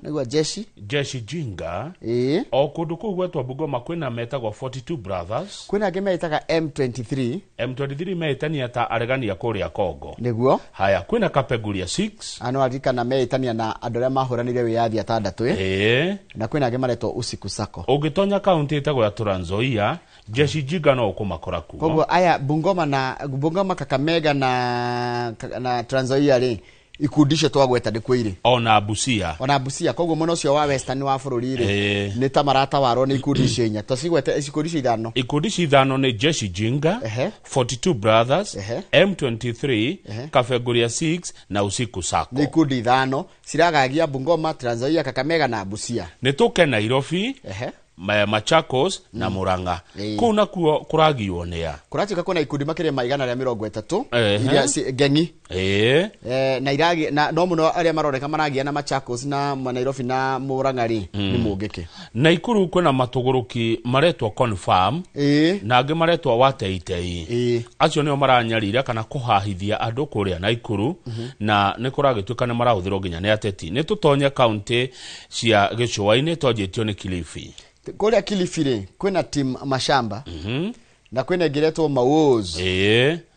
niguo Jeshi Jinga o kundu kuu gwetwa Bungoma kwina metagwo 42 Brothers kwina angi metaga M23 metania ta aregania kuria Kongo niguo haya kwina Kapeguria 6 ano arikana metania na andu aria mahuranire wiyathi 6 na kwina angi maretwo Usiku Sako ugitonya kaunti itagwo ya Trans Nzoia Jeshi Jinga no kumakora kuo koguo aya Bungoma Kakamega na Trans Nzoia ri ikundishe twagweta ndikwire ona Busia koguo muno cio wa Western wa bururi ri ni ta marata waro ni ikundishe inya tocigwete ikundishe ithano ni Jeshi Jinga 42 Brothers M23 Kapeguria 6 na Usiku Sako ni ikundi ithano ciragagia Bungoma Trans Nzoia Kakamega na Busia ni tuke Nairobi Machakos na Murang'a kuna kuo kuragio nia kurachika kuna ikundi makire maigana ria 30 iria Ng'eng'i na iragi na no muno aria maroneka maragia na Machakos na Nairobi na Murang'a ri ni mungiki na ikuru kuna matuguruki maretwa confirm na angi maretwa wateitei acio nio maranyarira kana kuhahithia andu kuria na ikuru na ni kuragituka ni marahuthiro nginya ni ateti ni tutonye county cia Gicũa-ini tojitio ni Kilifi kuria Kilifi ri kwina team Mashamba na kwina giretwo Mawoz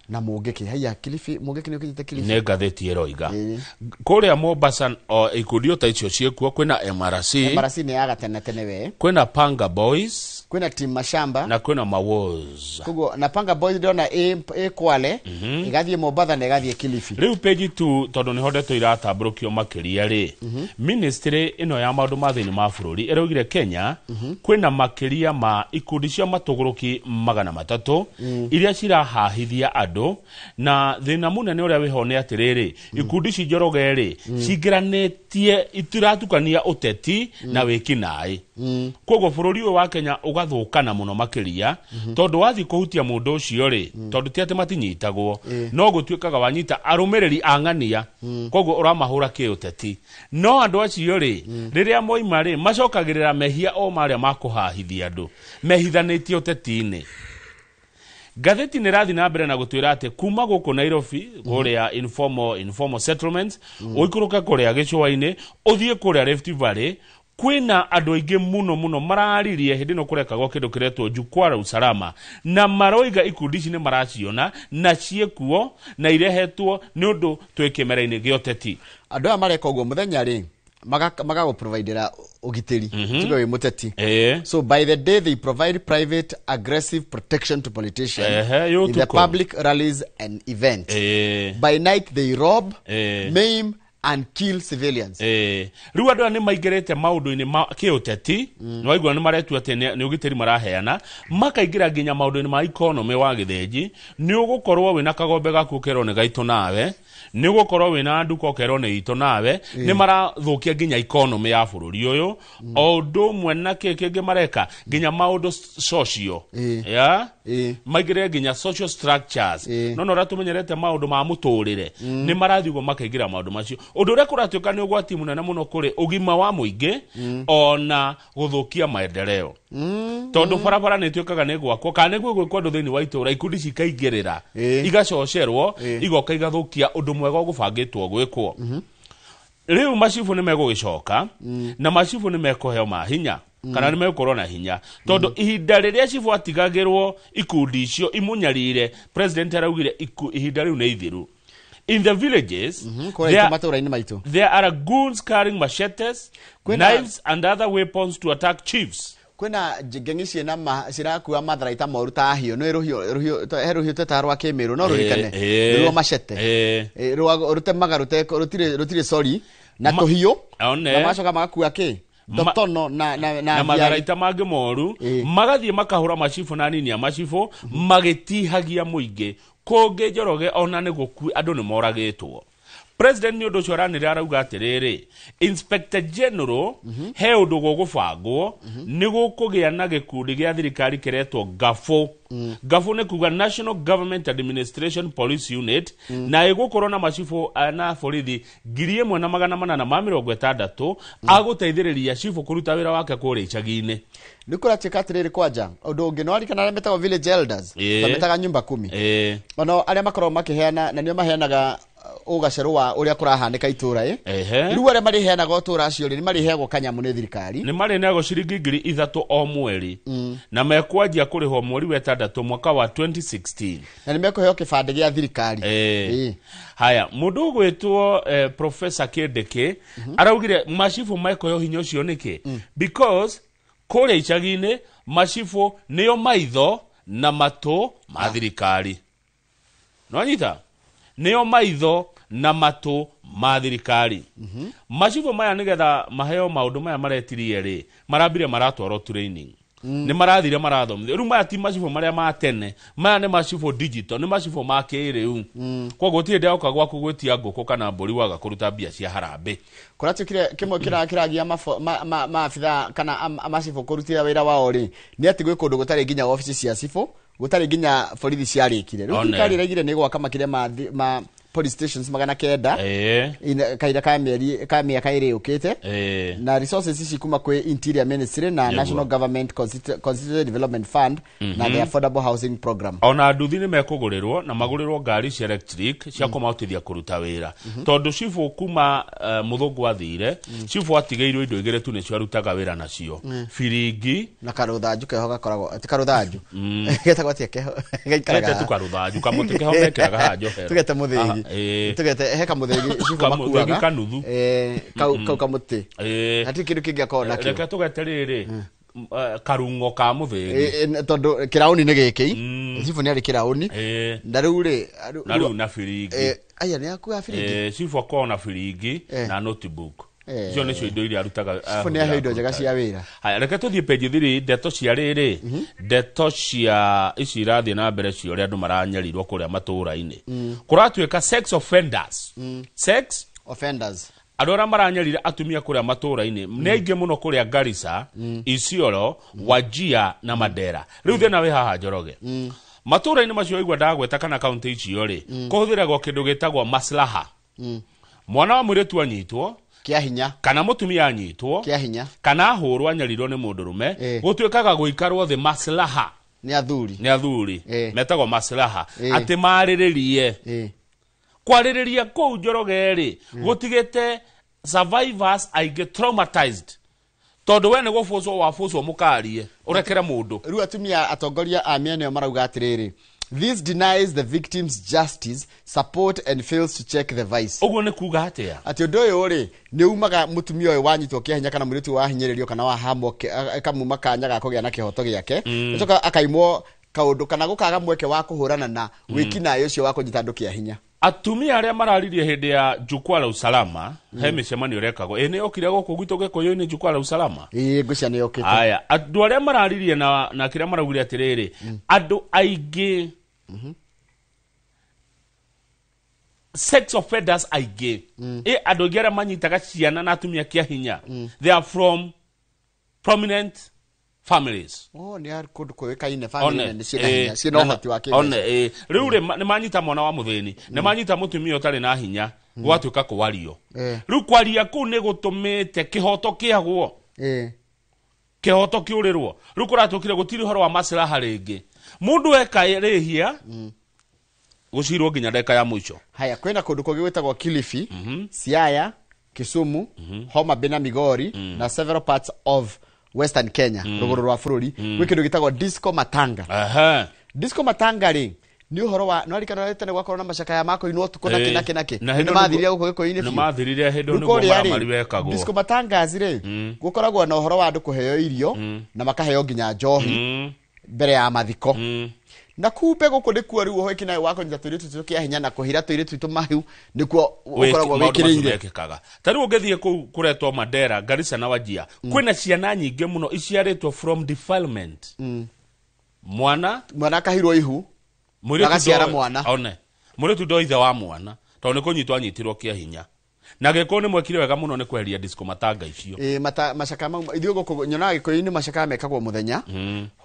na mungiki haya Kilifi mungiki ni ukijite Kilifi ne gatheti eroiga kuria Mombasa ikudio ta icio ciekuo kwina MRC ni yaga tene we kwina Panga Boys kwina team Mashamba na kwina Mawoz kugo na Panga Boys ndiona Kwale igathie Mombasa na igathie Kilifi riu page 2 tondu ni hondeto iratamburukio makiria ri ministry ino ya maundu ma thini ma bururi erogire Kenya kwina makiria ma ikundi cia matuguruki 300 iria cirahahithia andu na thina munene uria wihone atiriri ikundi ci njoroge ri cingiranetie itiratukania uteti na wikinai kogo bururi wa Kenya ugathukana muno makiria tondu wathi kuhutia mundu ucio ri tondu ti ati matinyitagwo no gutuikaga wanyita arumiriri ang'ania kogo uramahura kiuteti no andu acio ri riria moima ri macokagirira mehia o maria makuhahithia andu mehithanitie uteti-ini Gatheti ni rathi na mbere na gutwira ati kuma guku Nairobi kuria informal settlements uikuruka kuria Gicũa-ini uthie kuria Rift Valley kwina andu aingi muno mararirie hindi no kurekagwo kindu kiretwo jukwaa la usalama na maroiga ikundi ici ni maraciona na ciekuo na irehetwo ni undu twikimera-ini gioteti andu aya mareka uguo muthenya ri maga go providera ugiteri tigo we muteti so by the day they provide private aggressive protection to politicians in the public rallies and events by night they rob maim and kill civilians riu andu ni maigirite maundu-ini ma kiuteti no waigua ni maretu ati ni ugiteri maraheana makaigira nginya maundu-ini ma economy wa githenji ni ugukorwo wina kagombe gaku kero ni gaitu nawe ni gukorwo wina anduka okero ni ito nawe ni marathukia nginya economy ya bururi uyu o ndu mwe na kingi mareka nginya maundu social maigire nginya social structures no ratumenyerete maundu ma muturire ni marathigwo makaigira maundu macio undu ria kuratuika ni ugwati munene muno kuri ugima wa muingi ona guthukia maendeleo tondu barabara ni tuikaga ni gwakwo kana ni gwikwo andu thiini wa itura ikundi cikaingirira igacocerwo igoka igathukia undu mwega ugubangitwo gwikwo riu macibu ni megugicoka na macibu ni mekoheo mahinya kana ni mekorwo na hinya tondu ihinda riria cibu atigagirwo ikundi icio imunyarire president araugire ihinda riu ni ithiru. In the villages, there are goons carrying machetes, knives and other weapons to attack chiefs. Kwena Ng'eng'i ciena cirakuwa matharaita moru ta hiyo no ruhio tetarwa kimiru no rurikane ruo machete rutemaga rutire sorry na tohio na macoka magakuwa ki dotono na matharaita mangi moru magathie makahura macifu na nini ya macifu magitihagia muingi kungi njoroge ona ni gukui andu ni moragitwo president ni undu coranire arauga atiriri inspector general he undu gugubangwo ni gukugia na gikundi gia thirikari kiretwo GAFO. GAFO ni kuga National Government Administration Police Unit na igukorwo na macifu na borithi 1860 aguteithiriria cifu kuruta wira wake kuri icagi-ini. Nikura chekatiriri kwanja undu ungi no arikana metagwo village elders metaga nyumba 10 ono aria makorwo makiheana na nio maheanaga ugacero wa uria kurahanika itura riu aria mari heanaga utura acio ni mari heagwo kanyamu ni thirikari ni mari neagwo ciringi 3,000 o mweri na mekwanjia kurihwo mweri wa 6 mwaka wa 2016 na ni mekuheo kibande gia thirikari. Haya mundu gwitwo Professor Kindiki araugire macifu mekoyo hinya ucio niki because kore icagi-ini macifu niyo maitho na mato ma thirikari. No nyita niyo maitho na mato ma thirikari. Macifu maya nigetha maheo maundu maya maretirie ri marambire maratwaro training ni marathire marathomithio riu maya ti macifu maria ma tene maya ni macifu digital ni macifu ma kiriu koguo ti ndio kagwa kugwitia nguku kana mburi waga kuruta bia cia harambe kuratukire kimwe kiragia maabitha kana macifu kurutira wira wao ri ni ati gwi kundu gutari nginya office cia cifu gutari nginya borithi ciarikire riu thirikari regire ni gwaka makire ma police stations magana kenda kaida ka miaka iri ukite na resources ici kuma kwe Interior Ministry na National Government Constituency Development Fund na the Affordable Housing Program. Ona nduthi ni mekugurirwo na magurirwo ngari cia electric cia kumautithia kuruta wira tondu cifu kuma muthungu athire cifu atigeirwo indo igire tu ni cio arutaga wira nacio firingi na karuthanju keho gakoragwo ati karuthanju getagwo ati keho gaikaraga tu karuthanju kamuti keho gekiraga hajo tugete muthigi tugete heka muthigi cifu makuaga kanuthu kau kamuti ati kindu kingiakorwo nakio reke tugete riri karungo ka muthigi tondu kirauni ni giki cifu ni ari kirauni na riu na firingi aya ni akua firingi cifu akona na firingi na notebook cio nicio indo iria arutaga cifu ni ahe indo njega cia wira. Haya reke tuthie page 3 ndeto cia riri ndeto cia ici irathie na mbere cio ria andu maranyerirwo kuria matura-ini kuratuika sex offenders andu aria maranyerire atumia kuria matura-ini ni aingi muno kuria Garissa Isiolo Wajir na Mandera riu thina wi haha Njoroge matura-ini macio igwa ndagweta kana county icio ri kuhuthiragwo kindu gitagwo maslaha mwana wa mwiretu anyitwo kia hinya kana mutumia anyitwo kia hinya kana ahurwo anyarirwo ni mundurume gutuikaga guikarwo the maslaha ni athuri metagwo maslaha ati mariririe kwaririria kou Njoroge ri gutigite survivors I get traumatized tondu we ni gufucwo wafucwo mukarie urekere mundu riu atumia atongoria a miene marauga atiriri this denies the victims justice support and fails to check the vice. Oguo ni kuga atia ati undu uyu ri ni umaga mutumia uyu wanyitwo kia hinya kana muritu wa hinyiririo kana wa hamwo kamuma kanya ga kugia na kihoto giake nitoka akaimwo kaundu kana gukaga mweke wa kuhurana na wikina ucio wa kunyita ndu kia hinya. Atumia aria mararirie hindi ya jukwaa la usalama he micemanio rekagwo ni okire guku gwitu Gikuyu-ini jukwaa la usalama ngucia ni okite. Aya andu aria mararirie na kiria maragire atiriri andu aingi sex offenders aingi andu aingi aria manyitaga ciana na atumia kia hinya they are from prominent families. Ni ari kundu kuikaine family ni ciana ciana uhoti wa kile riu ni manyita mwana wa muthini ni manyita mutumia utari na hinya gwatuika kuwario riu kwaria ku ni gutumite kihoto kiagwo kihoto kiurirwo riu kuratukire gutiri horo wa maslaha ringi mundu eka rihia gucirwo nginya ndeka ya mwicho. Haya kwena kundu kugi gwitagwo Kilifi Siaya Kisumu Homa Bay na Migori na several parts of Western Kenya ruguru rwa bururi gwikindu gitagwo Disco Matanga. Disco Matanga ri ni uhoro wa no rikana rete ne gwakorwo na macaka ya mako ino tuko nake ni mathiria guko Gikuyu-ini ni mathiriria hindu ni gwa mari wekagwo. Disco Matanga zire gukoragwo na uhoro wa andu kuheo irio na makaheo nginya njohi mbere ya mathiko na kumbe guko ndikuo riu hoiki nayo wako nyita tuiritu tutu kia hinya na kuhira tuiritu itu mahiu ndikuo ukoragwo wikirire tari ugethie kuretwo Mandera Garissa na Wajir kwina ciana nyinge muno iciaritwo from defilement mwana kahirwo ihu agaciara mwana one muri tu ndoithe wa mwana to nä kå nyitwo anyitirwo kä hinya na gä kå nä mwekire wega må no nä kweheria disco matanga icio macaka ithuä gå kå nyonaga gä kå inä macaka mekagwo må thenya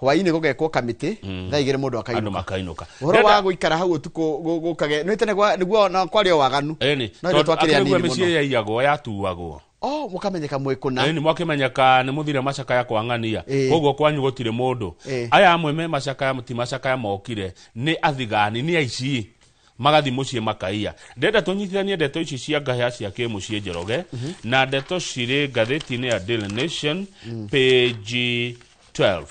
hwainä gå gekwo kamitä thaa igä rä må ndå akainåka å horo wa gå ikara hau å tukå gå kage nä tene nä guo kwarä o waganu twakä mä ciä yaiyagwo yatuagwo må kamenyeka mwä kå na nä mwakä menyeka nä må thire macaka ya kwang'ania koguo kwanyu gå tirä må ndå aya amwe me macaka ti macaka mokire nä athigani nä aici magathi muciĩ makaia ndenda tunyitithanie ndeto ici cia ngahĩa cia kĩmuciĩ Njoroge na ndeto cirĩ ngathĩti-inĩ ya Daily Nation page 12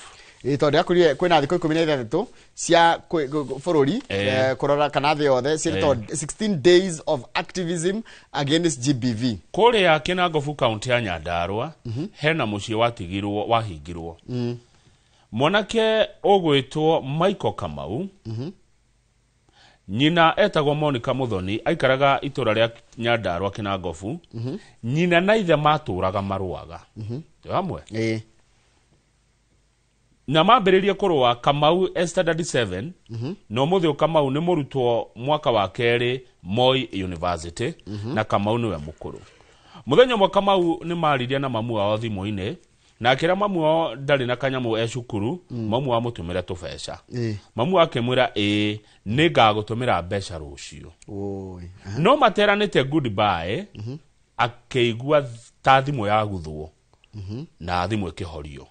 tondũ yakũrie kwĩna thikũ 16 cia bũrũri kũrora kana thĩ yothe ciĩtwo 16 days of activism against GBV kũrĩa Kinangofu county ya Nyandarua hena muciĩ watigirwo wahingirwo mwanake ũgwĩtwo Michael Kamau nyina etagwo Monica Muthoni aikaraga itura ria Nyandarua Kinangofu nyina na ithe matũraga marũaga hamwe na mambĩrĩrie kũrũa Kamau Standard 7 no mũthĩ Kamau nĩ mũrutwo mwaka wa kerĩ Moi University na Kamau nĩwe mũkũrũ mũthenya ũmwe Kamau nĩ maririe na mamu wao thimũ-inĩ na akĩra mamu wao ndarĩ na kanyamũ cukuru mamu wa mũtũmĩre tũbeca mamu akĩmwĩra nĩ ngagũtũmĩra mbeca rũciũ no materanĩte goodbye akĩigua ta thimũ ya guthwo na thimũ ĩkĩhorio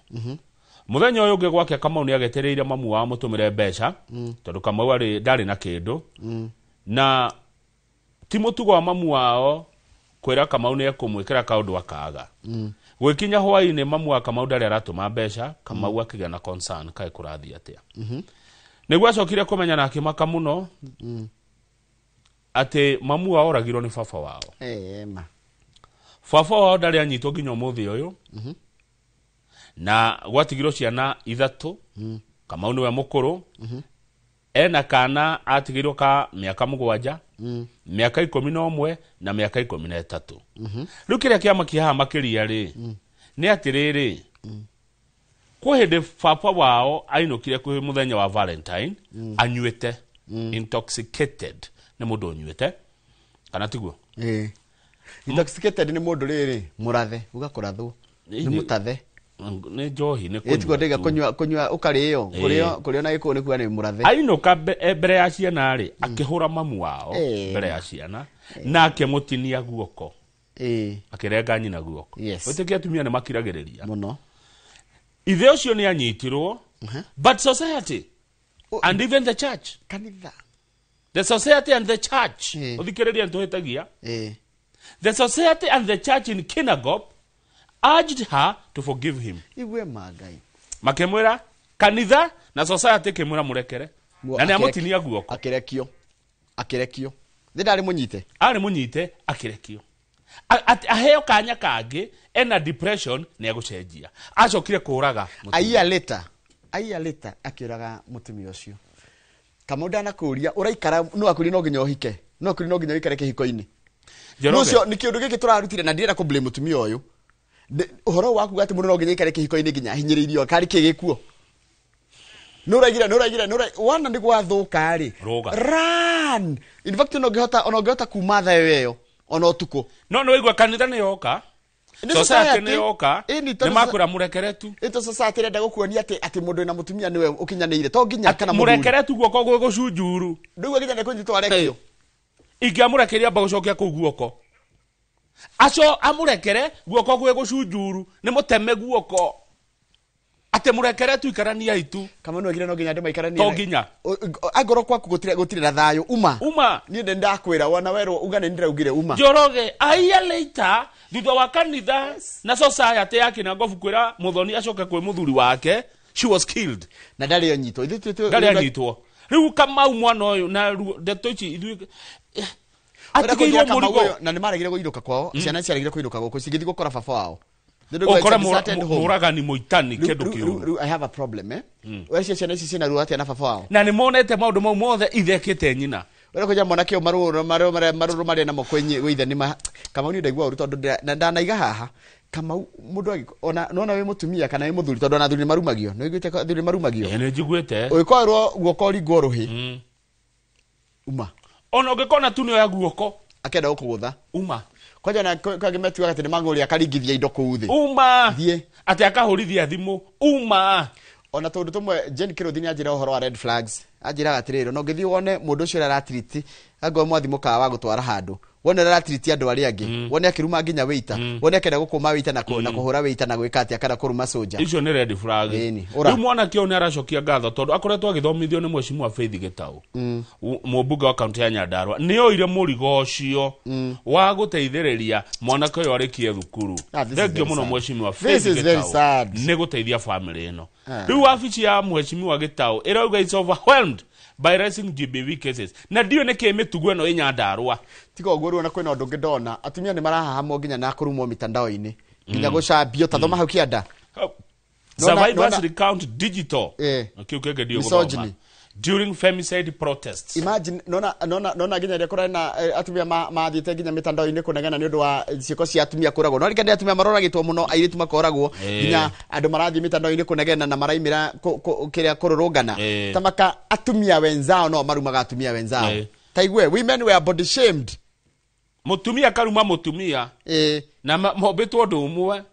mũthenya ũyũ ũngĩ gwake Kamau nĩ agetereire mamu wa mũtũmĩre mbeca tondũ Kamau ndarĩ na kĩndũ na ti mũtugo wa mamu wao kwĩra Kamau nĩ ekũmwĩkĩra kaũndũ akaga gwikinya hwainĩ mamu wa Kamau ndarĩ aratũma mbeca Kamau akĩgĩa na concern kaĩ kũrathiĩ atĩa nĩguo acokire kũmenya na akĩmaka mũno atĩ mamu wao oragirwo nĩ baba wao baba wao ndarĩ anyitwo nginya ũmũthĩ ũyũ na gwatigirwo ciana ithatũ Kamau nĩwe mũkũrũ ena kana atigirwo ka mĩaka 7 mĩaka 11 na mĩaka 13 rĩu kĩrĩa kĩamakia haha makĩria rĩ nĩ atĩrĩrĩ kwĩ hĩndĩ baba wao ainũkire kwĩ mũthenya wa Valentine anyuĩte intoxicated nĩ mũndũ ũnyuĩte kana tiguo intoxicated nĩ mũndũ rĩrĩ mũrathe ugakũrathwo nĩ mũtathe nĩ njohi nĩ kũnyua ndega kũnyua ũkarĩo kũrĩo na gĩkũũ nĩ kuga nĩ mũrathe ainũka mbere ya ciana rĩ akĩhũra mamu wao mbere ya ciana na akĩmũtinia guoko akĩrenga nyina guoko ũtĩkia atumia nĩ makiragĩrĩria mũno ithe ũcio nĩ anyitirwo but society and even the church kanitha the society and the church ũthikĩrĩria ntũhĩtagia the society and the church in Kinangop urged her to forgive him igwe magai makemwira kanitha na society kemwira murekere na nĩ amũtinia guoko akirekio ndarĩ mũnyite arĩ mũnyite akirekio aheo kanya kangĩ ena depression nĩ agũcenjia acokire kũraga aya later akĩraga mũtumia ũcio Kamau ndanakũria ũraikara no akũri no nginya ũhike no akũri no nginya ũikare kĩhiko-inĩ Nucio nĩ kĩũndũ gĩkĩ tũrarutire na ndirenda kũ-blame mũtumia ũyũ uhoro waku gati mũndũ no nginya ikare kĩhiko-inĩ nginya hinyĩrĩirio kari kĩgĩkuo nũraigire wana nĩ gwathũka rĩ run in fact no ngĩhota kuma tha ĩyo ona ũtukũ no nĩ waigua kanitha nĩ yoka society nĩ yoka nĩ makũra mũrekere tu ĩto society renda gũkuonia atĩ mũndũ na mũtumia nĩwe ũkinyanĩire to nginya kana mũrekere tu guoko gwĩ gũcunjuru ndũigua nginya nĩ kũnyitwo arekio ingĩamũrekeria mba gũcokia kũu guoko aco amũrekere guoko gwĩ gũcunjuru nĩ mũteme guoko atĩ mũrekere tu ikarania itu kama no nginya andũ maikarania to nginya agoro kwaku gũtirĩ na thayũ uma niĩ ndĩ ndakwĩra wana werwo uga nĩ ndĩraugire uma Njoroge aya later thutha wa kanitha na society ya Kinangofu kwĩra Muthoni acoke kwĩ mũthuri wake she was killed na ndarĩ anyitwo rĩu Kamau mwana ũyũ na ndeto ici ithuĩ atigĩirwo mũrigo na nĩ maregire gũinũka kwao ciana ciaregire kũinũka gũkũ cigĩthiĩ gũkora baba wao okora mũragani mũitani kĩndũ kĩũru I have a problem wecia ciana ici ciĩna ruo atĩa na baba wao na nĩ monete maũndũ mau mothe ithekĩte nyina wĩra kũja mwanake ũyũ marũrũ marĩa namo kwĩ ithe nĩ Kamau nĩ ndaigua ũru tondũ ndanaiga haha Kamau mũndũ ona wĩ mũtumia kana wĩ mũthuri tondũ ona athuri marumagio nĩ wĩiguĩte athuri marumagio nĩ njiguĩte ũgĩkorwo guoko ringwo rũhĩ uma ona ũngĩkona tu nĩ ya guoko akenda gukugutha uma kwaja na kagimetua ati ni mang'uri akaringithia indo kuu thi uma ati akahurithia thimu uma ona tondu tumwe Jane Kiruthi ni ajira uhoro wa red flags ajira atiriro no ngithi wone mundu ucio aratriti ago mwathimu ka wa gutwara handu wone aratriti andu ari angi wone akiruma nginya weita wone akenda gukuma weita na kuhura weita na gwika ati akara kuruma soja icio ni red flag riu mwana kio ni aracokia ngatho tondu akoretwo agithomithio ni mwecimu wa Faith Gitau mubunge wa kaunti ya Nyandarua ni oire murigo ucio wa guteithiriria mwana kio arikie thukuru thengio muno mwecimu wa Faith Gitau ni guteithia family ino riu wabici ya mwecimu wa Gitau irauga it's overwhelmed by rising GBV cases na dio neke mitugo no Nyandarua tiga oguru na kwena ndungi ndona atumia ni marahahamwo nginya na kurumwo mitandao-ini nginya gucambio tathoma hau kianda survivors recount digital kiu kege dio goma during femicide protests. Imagine nona nginya rekora na atumia mathite nginya mitandao-ini kunegana ni undu wa ciiko cia atumia kuragwo no rikende atumia maroragitwo muno airitu makoragwo nginya andu marathi mitandao-ini kunegana na maraimira kiria kururungana tamaka atumia wenzao no marumaga atumia wenzao taigwe women were body shamed mutumia karuma mutumia na mobetwo ndu umwe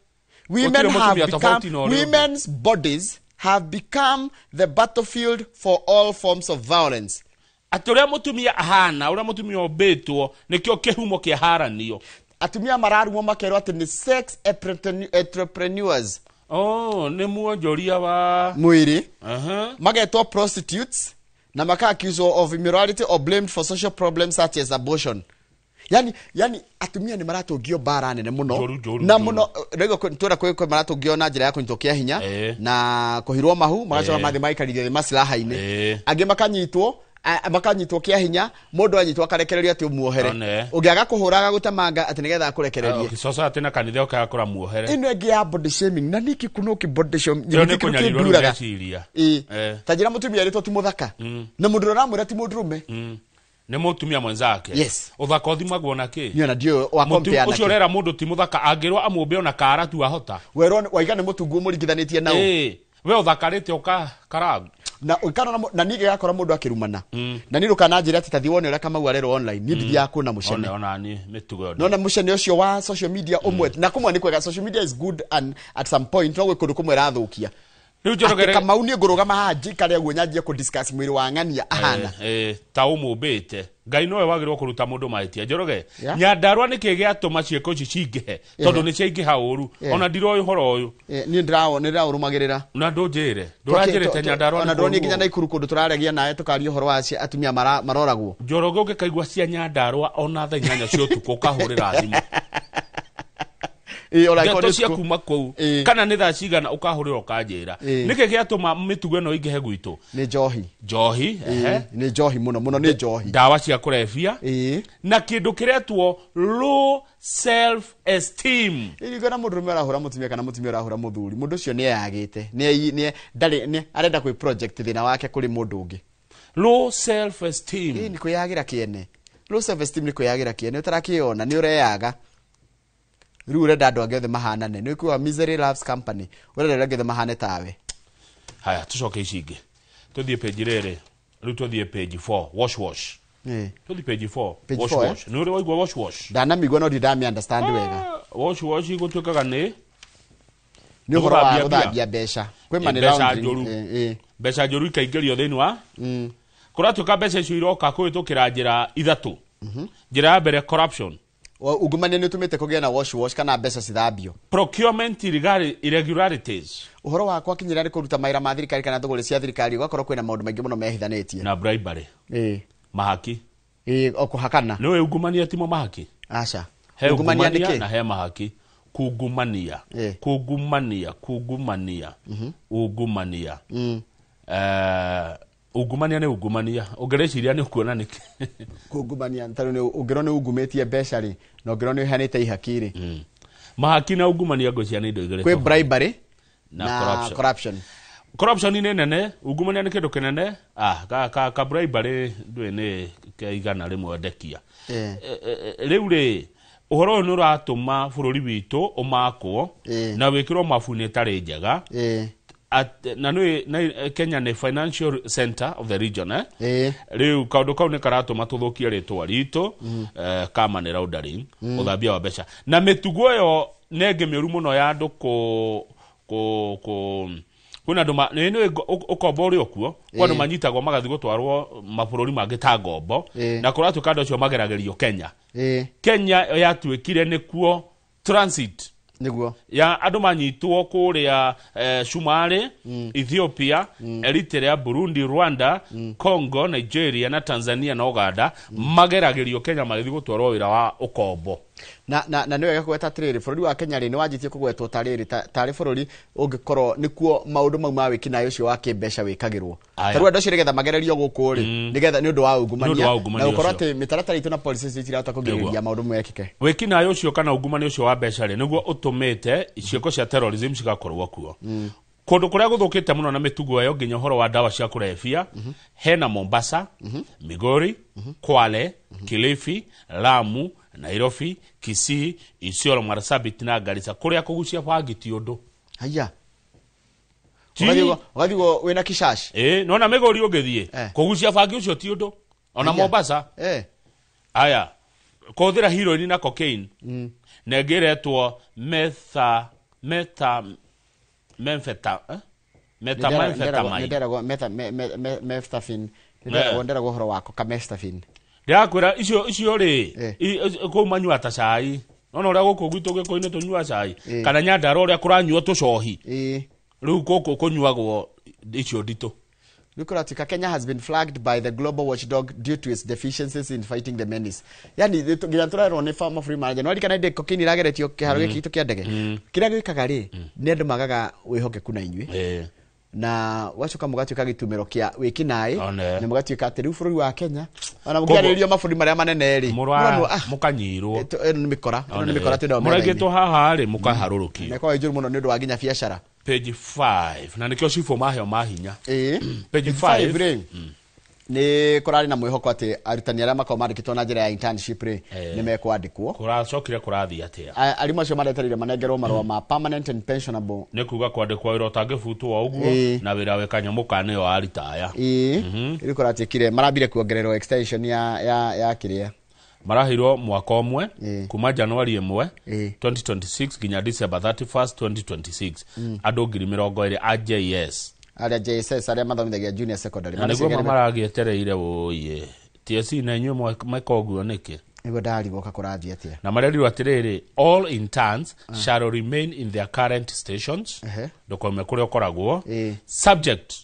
women's bodies have become the battlefield for all forms of violence. Aturia mutumia ahana, ura mutumia obetwo nikio kihumo kia haranio. Atumia mararumo makero ati ni sex entrepreneurs. Oh, ni muonjoria wa mwiri. Magetwo prostitutes na maka accused of immorality or blamed for social problems such as abortion. Yani atumia ni maratungio bara nene muno na muno rego tura kwa maratungio na njira ya kunitokia hinya na kuhirwo mahu magacoka mathi maikarithia maslaha-ini angi makanyitwo kia hinya mundu anyitwo akarekereria ati umuohere ungiaga kuhuraga gutemanga ati nigetha akurekererie kisosa ati na kanitha ukakora muohere ino egi ya body shaming na niki kunuki body shaming ni kunyarira tajira mutumia rito ti muthaka na mundu ramwira ti mundurume ni mutumia mwenzake yes uthaka uthimagwo na ki ni ona dio wa compare na ucio rera mundu ti muthaka angirwa amumbe ona kara tu ahota wero waiga ni mutungu muringithanitie nao we uthakarite uka karagu na ukana na nige yakora mundu akirumana na ni rukana njira ati tathi wone ura kama gwarero online ni ndithi yako na mucene ona ni mitugo no na mucene ucio wa social media umwe na kumwe ni kwega social media is good and at some point no gwikundu kumwe rathukia kama uni ngurugama haji kare gwenyaje ku discuss mwiri wa ng'ania ahana ta umubete ngai nowe wagirwo kuruta mundu maitia njoroge Nyandarua nikige atuma cieko cicinghe tondu ni ciingha uru ona ndiro uhoro uyu ni ndira urumagirira na ndunjire ndurajirite Nyandarua ona ndoni nginya na ikuru kundu turaregia nae tukari uhoro wa cia atumia maroragwo njoroge ukikaigwa cia Nyandarua ona tha inyanya cio tuko kahurira thimu ndeto cia kuma kou kana nĩ thaa cigana ukahurira ukanjira niki giatuma mitugo no ingehe gwitu ni njohi ni njohi muno ni njohi dawa cia kurefia na kindu kiretwo low self esteem irigana mundu rumwe arahura mutumia kana mutumia arahura muthuri mundu ucio ni yagite ni ndari arenda kwi project thina wake kuri mundu ungi low self esteem ni kuyagira kiene low self esteem ni kuyagira kiene utarakiona ni ureyaga rure dadu agethe mahanane ni kuwa Misery Loves Company urere agethe mahane tawe haya tucoke icinge tuthie page rere riu tuthie page 4 wash tuthie page 4 wash ni uri waigwa wash dana migwa no didami understand wega wash igutwikaga ni uhoro wa guthambia mbeca kwi money laundering mbeca njuru ikaingĩrio thĩinĩ wa kũratuĩka mbeca icio iroka kũhĩtũkĩra njĩra ithatũ njĩra ya mbere corruption ugumania ni utumite kugia na wash kana mbeca cithambio procurement irregularities uhoro wa kwa kinyira ni kuruta maira ma thirikari kana thogore cia thirikari ugakorwo kwina maundu maingi muno mehithanĩtie na bribery mahaki okuhakana no ungumania timo mahaki acha ungumania niki na he mahaki kungumania ungumania ungumania ni ungumania ungereciria ni kuona niki kungumania ntaro ni ungiro ni ungumetie mbeca ri na ungiro ni hanite ihakiri mahaki na ungumania ngocia ni ndo igere kwe bribery na corruption ni nene ungumania ni kindu kinene ka bribery ndwe ni kaigana rimwe ndekia riu ri uhoro ni uratuma bururi witu umakwo na wikirwo mafuni tari njega na Kenya ni financial center of the region riu kaundu kau ni karatuma tuthukie ritwa ritu kama ni laundering uthambia wa mbeca na mitugo yo nenge miuru muno ya andu kuna nduma nene ukobori okuo kwano manyitagwo magathi gutwarwo mabũrũri mangĩ ta ngombo na kuratu kando cio mageragerio Kenya Kenya yatuikire nikuo transit niguo ya andu manyitwo kuria Shumari Ethiopia Eritrea Burundi Rwanda Congo Nigeria na Tanzania na Uganda mageragerio Kenya magathi gutwarwo wira wa ukombo na niwe gakugweta tiriri bururi wa Kenya ri ni wanjitie kugwetwo tariri tari bururi ungikorwo nikuo maundu mau ma wiki nayo cio wa kimbeca wikagirwo taru andu cio nigetha magererio guku ri nigetha ni undu wa ungumania na ukorwo ati mitaratara itu na policies itirata kugiriria maundu mwekike wiki nayo cio kana ungumania ucio wa mbeca ri niguo utumite cioko cia terrorism cigakorwo kuo kundu kuria guthukite muno na mitugo yo nginya horo wa dawa cia kurefia hena Mombasa Migori Kwale Kilifi Lamu Nairobi Kisii Isiolo Marsabit na Garissa kuria kugucia fagiti undu haya Ugathigo wena kishash nona Migori ugithie kugucia fagi ucio ti undu ona Mombasa haya kuthira heroin na cocaine negeretwo methamphetamine nderago horo wako kamestafin ndakwira icio ri ko manyua ta cai nona uria guku gwitu gikoine tunyua cai kana nyandara uria kuranyua tucohi riu koko kunyuagwo icio ndito Kenya has been flagged by the Global Watchdog due to its deficiencies in fighting the menace. Yani girantura ni farmer free manager. No rikana inde kokini rageretio kiharo giki to kia ndege. Kiria gikaga ri ni andu magaga wihoke kuna inyui. Na wacoka mugatuika gitumiro kia wiki nai ni mugatuika ati riu bururi wa Kenya ona mugiaririo maburi maria manene ri mukanyirwo ni mikora tindo murageto haha ri mukaharuruki ne kwa ijuru muno ni ndu wa ginya biashara page 5 na nikio cifo maheo mahinya page 5 ni kurari na mwihoko ati arutani aria makomandikitwo na njira ya internship ri ni mekwandikwo kuracokire kurathi atia arimo acio mareterire manengerwo marua ma permanent and pensionable ni kuga kwandikwo wira utangifutwo uguo na wira wekanya mukane yo aritaya iri kuratikire marambire kuongererwo extension ya kiria marahirwo mwaka omwe kuma January 1 2026 ginya December 31st 2026 andu ngiri 20 a JS aria JSS aria mathomithagia junior secondary niguo maragietereire uye TSC na nyuo makoguo niki nigo ndari boka kurathia atia na marerirwo atiriri all interns shall remain in their current stations ndokome kuria ukoragwo subject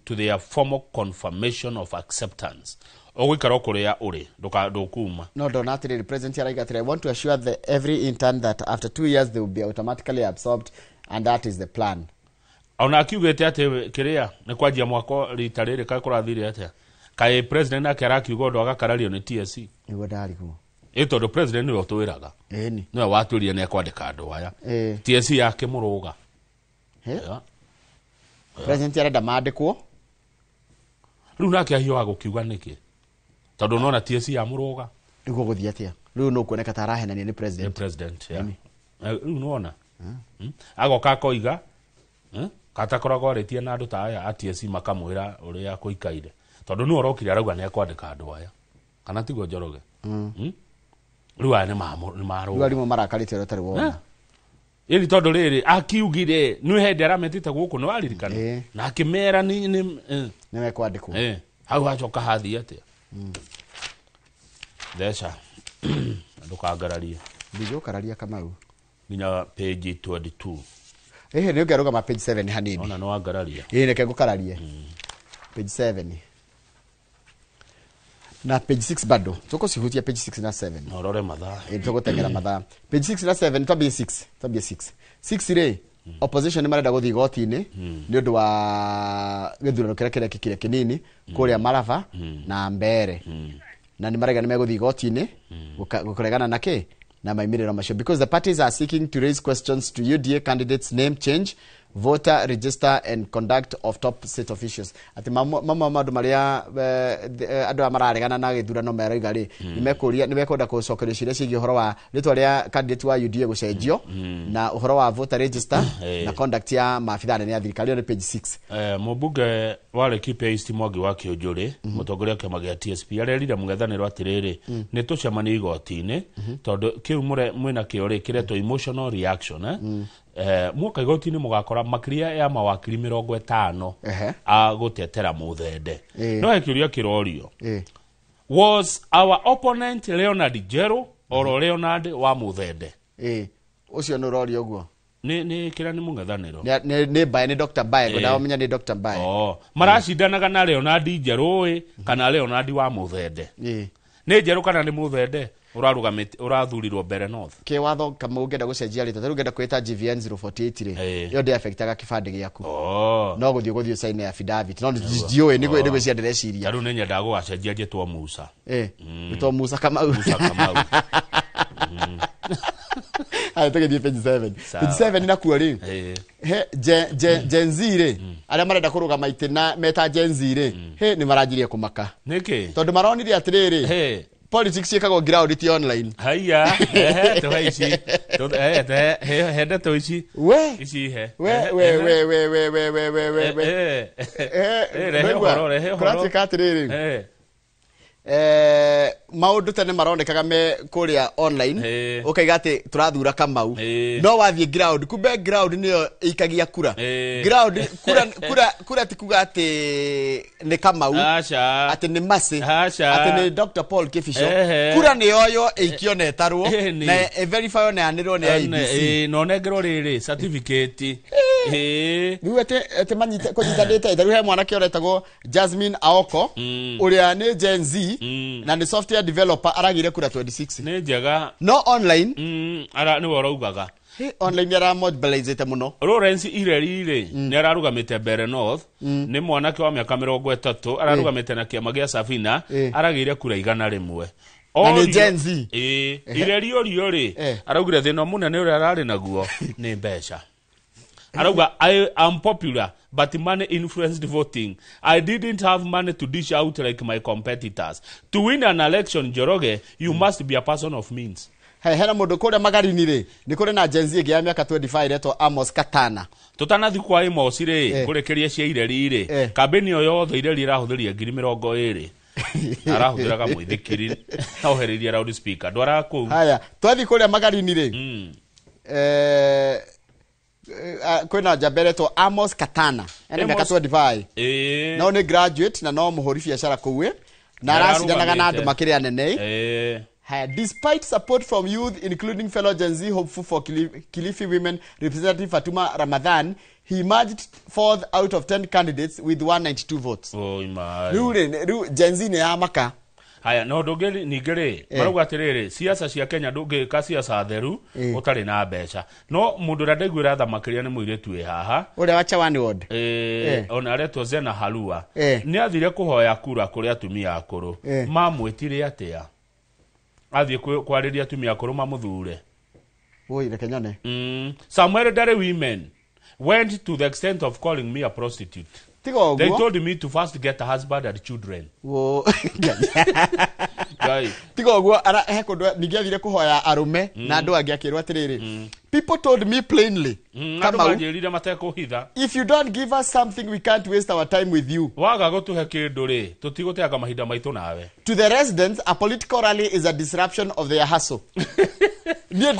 to their formal confirmation of acceptance ogwikara kuria uri ndukuma no donatiriri president yaraigatire I want to assure every intern that after 2 years they will be automatically absorbed and that is the plan. Ona akiugete ati kiria ni kwanjia mwako rita riri kai kurathire atia kai president akera akiugo ndo agakarario ni TSC nigo ndari ku ito president ni otwiraga ni no waturia ni kwandika andu aya TSC yake muruga president yarenda mandikwo riu nake ahiwa gukiuga niki tondu nona TSC ya muruga iguo guthia atia riu no kuoneka tarahenania ni president riu nona agoka koiga katakoragwo aritie na andu ta aya a TSC makamwira uria kuikaire tondu nu orokire arauga ne kwandika andu aya kana tigo Njoroge riu aya ni maru riu arimo marakarite rotari wona ili tondu riri akiugire nu hende arametite guku no aririkana na akimera ni mekwandikwo hau hacoka hathi atia thesha ndukangararie ndigo kararia Kamau nginya page 22 ni ungeruga ma page 7 hanini ona no angararia neke ngukararie page 7 na page 6 bado tuko sihutia page 6 na 7 norore mathaa tuko tengera mathaa page 6 na 7 tabia 6 re opposition marenda guthi goti-ini ni undu wa githurano kiria kinini kuria Marava na Mbere na ni marega ni meguthi goti-ini gukoregana nake na maimiriro macio because the parties are seeking to raise questions to UDA candidates name change voter register and conduct of top state officials. Ati mama madu maria andu amararegana na githurano meraiga ri nimekwenda gucokerio ciria ciĩgiĩ ũhoro wa rĩtwa rĩa candidate wa UDA gũcenjio na ũhoro wa voter register na conduct ya maabitha nene ya thirikari on page 6. Mũmbunge wa Laikipia East Mwangi wa Kĩũnjũrĩ mũtongoria kĩama gĩa TSP arerire mũng'ethanĩro atĩrĩrĩ nĩ tũcemanie igoti-inĩ tondũ kĩu mwĩna kĩo rĩ kĩretwo emotional reaction muoka igoti-inĩ mũgakora makĩria ya mawakiri 50 a gũtetera Muthende. No gĩkĩũria kĩrorio, was our opponent Leonard Jero or Leonard wa Muthende? Ũcio nĩ ũrorio ũguo ni kira ni mũng'ethanĩro ni Bae ni Dr. Bae ngona wamenya ni Dr. Bae maracindanaga na Leonard Njerũ kana Leonard wa Muthende ni Njerũ kana ni Muthende urathurirwo mbere North ke watho kama ungenda gucenjia rita tari ungenda kwita GVN 048 ri yo de affectaga kibande giaku no guthio sign affidavit no ndiwe ni cia ndĩreciria taru nĩ nyenda gũgacenjia njetwo Musa nĩtwo Musa Kamau Hai tege page 7. Page 7 inakuwa ri. He Gen Z ri. Aria marenda kurugama itina meta Gen Z ri. He ni marajirie kumaka. Niki? Tondu maronire atiriri. He politics yekagwo ground ti online. Haya. To ici. To henda to ici. We. Ici he. We. Rehe horo. Pratika atiriri. Maundu tene maronekaga me kuria online ukaiga ati turathura Kamau no wathie ground kumbe ground niyo ikagia kura ground kura tikuga ati ni Kamau ati ni Masi ati ni Dr. Paul Kifisho kura ni yoyo ikio netarwo na verify na anirwo ni IBC no negero riri certificate niwe ate manyite kunyitandite itharu he mwana kioretagwo Jasmine Aoko uria ni Gen Z na ni software developer aragire kura 26 ni njega no online ara ni woraugaga online ara mobilizate muno Lawrence Ireri ni ararugamite mbere North ni mwanake wa miaka 30 ararugamite na kiama gia Safina aragire kura 100 na ni Gen Z Ireri ori araugire thina munene uri arari naguo ni mbeca arauga I am popular but money influenced voting. I didn't have money to dish out like my competitors. To win an election, Njoroge, you must be a person of means. Hena mundu kuria magarini ri ni kuri na Gen Z ya miaka 25 reto Amos Katana tutanathi kwa Amos ri kurekeria cia Ireri ri kambeni yo yothe Ireri irahuthiria 2020 arahuthiraga muithikiri oheriria loud speaker ndwara ku haya twathi kuria magarini ri kwena jabereto Amos Katana ene miaka 25 no ni graduate na no muhuri biashara kuwe na aracindanaga na andu makiri anene despite support from youth including fellow Gen Z hopeful for Kilifi women representative Fatuma Ramadhan, he emerged fourth out of 10 candidates with 192 votes. Oh my. Ru Gen Z ne amaka. Haya no ndogeli nigere maruga atiriri siasa cia Kenya ndungika siasa theru utari na mbeca no mundu radegwira tha makiria ni muiretu e haha uri wacha one word ona aretwo Zena Halua ni athire kuhoya kura kuri atumia akuru mamwitire atia athie kwariria atumia akuru mamuthure oi reke nyone some elderly women went to the extent of calling me a prostitute. They told me to first get a husband and children. Whoa. Tigo gwo ara hekondo nigiathire kuhoya arume na andu angi akirwa atiriri. People told me plainly. If you don't give us something we can't waste our time with you. Waga gutuhe kindu ri tutiguteaga mahinda maitu nawe. To the residents, a political rally is a disruption of their hustle. Nie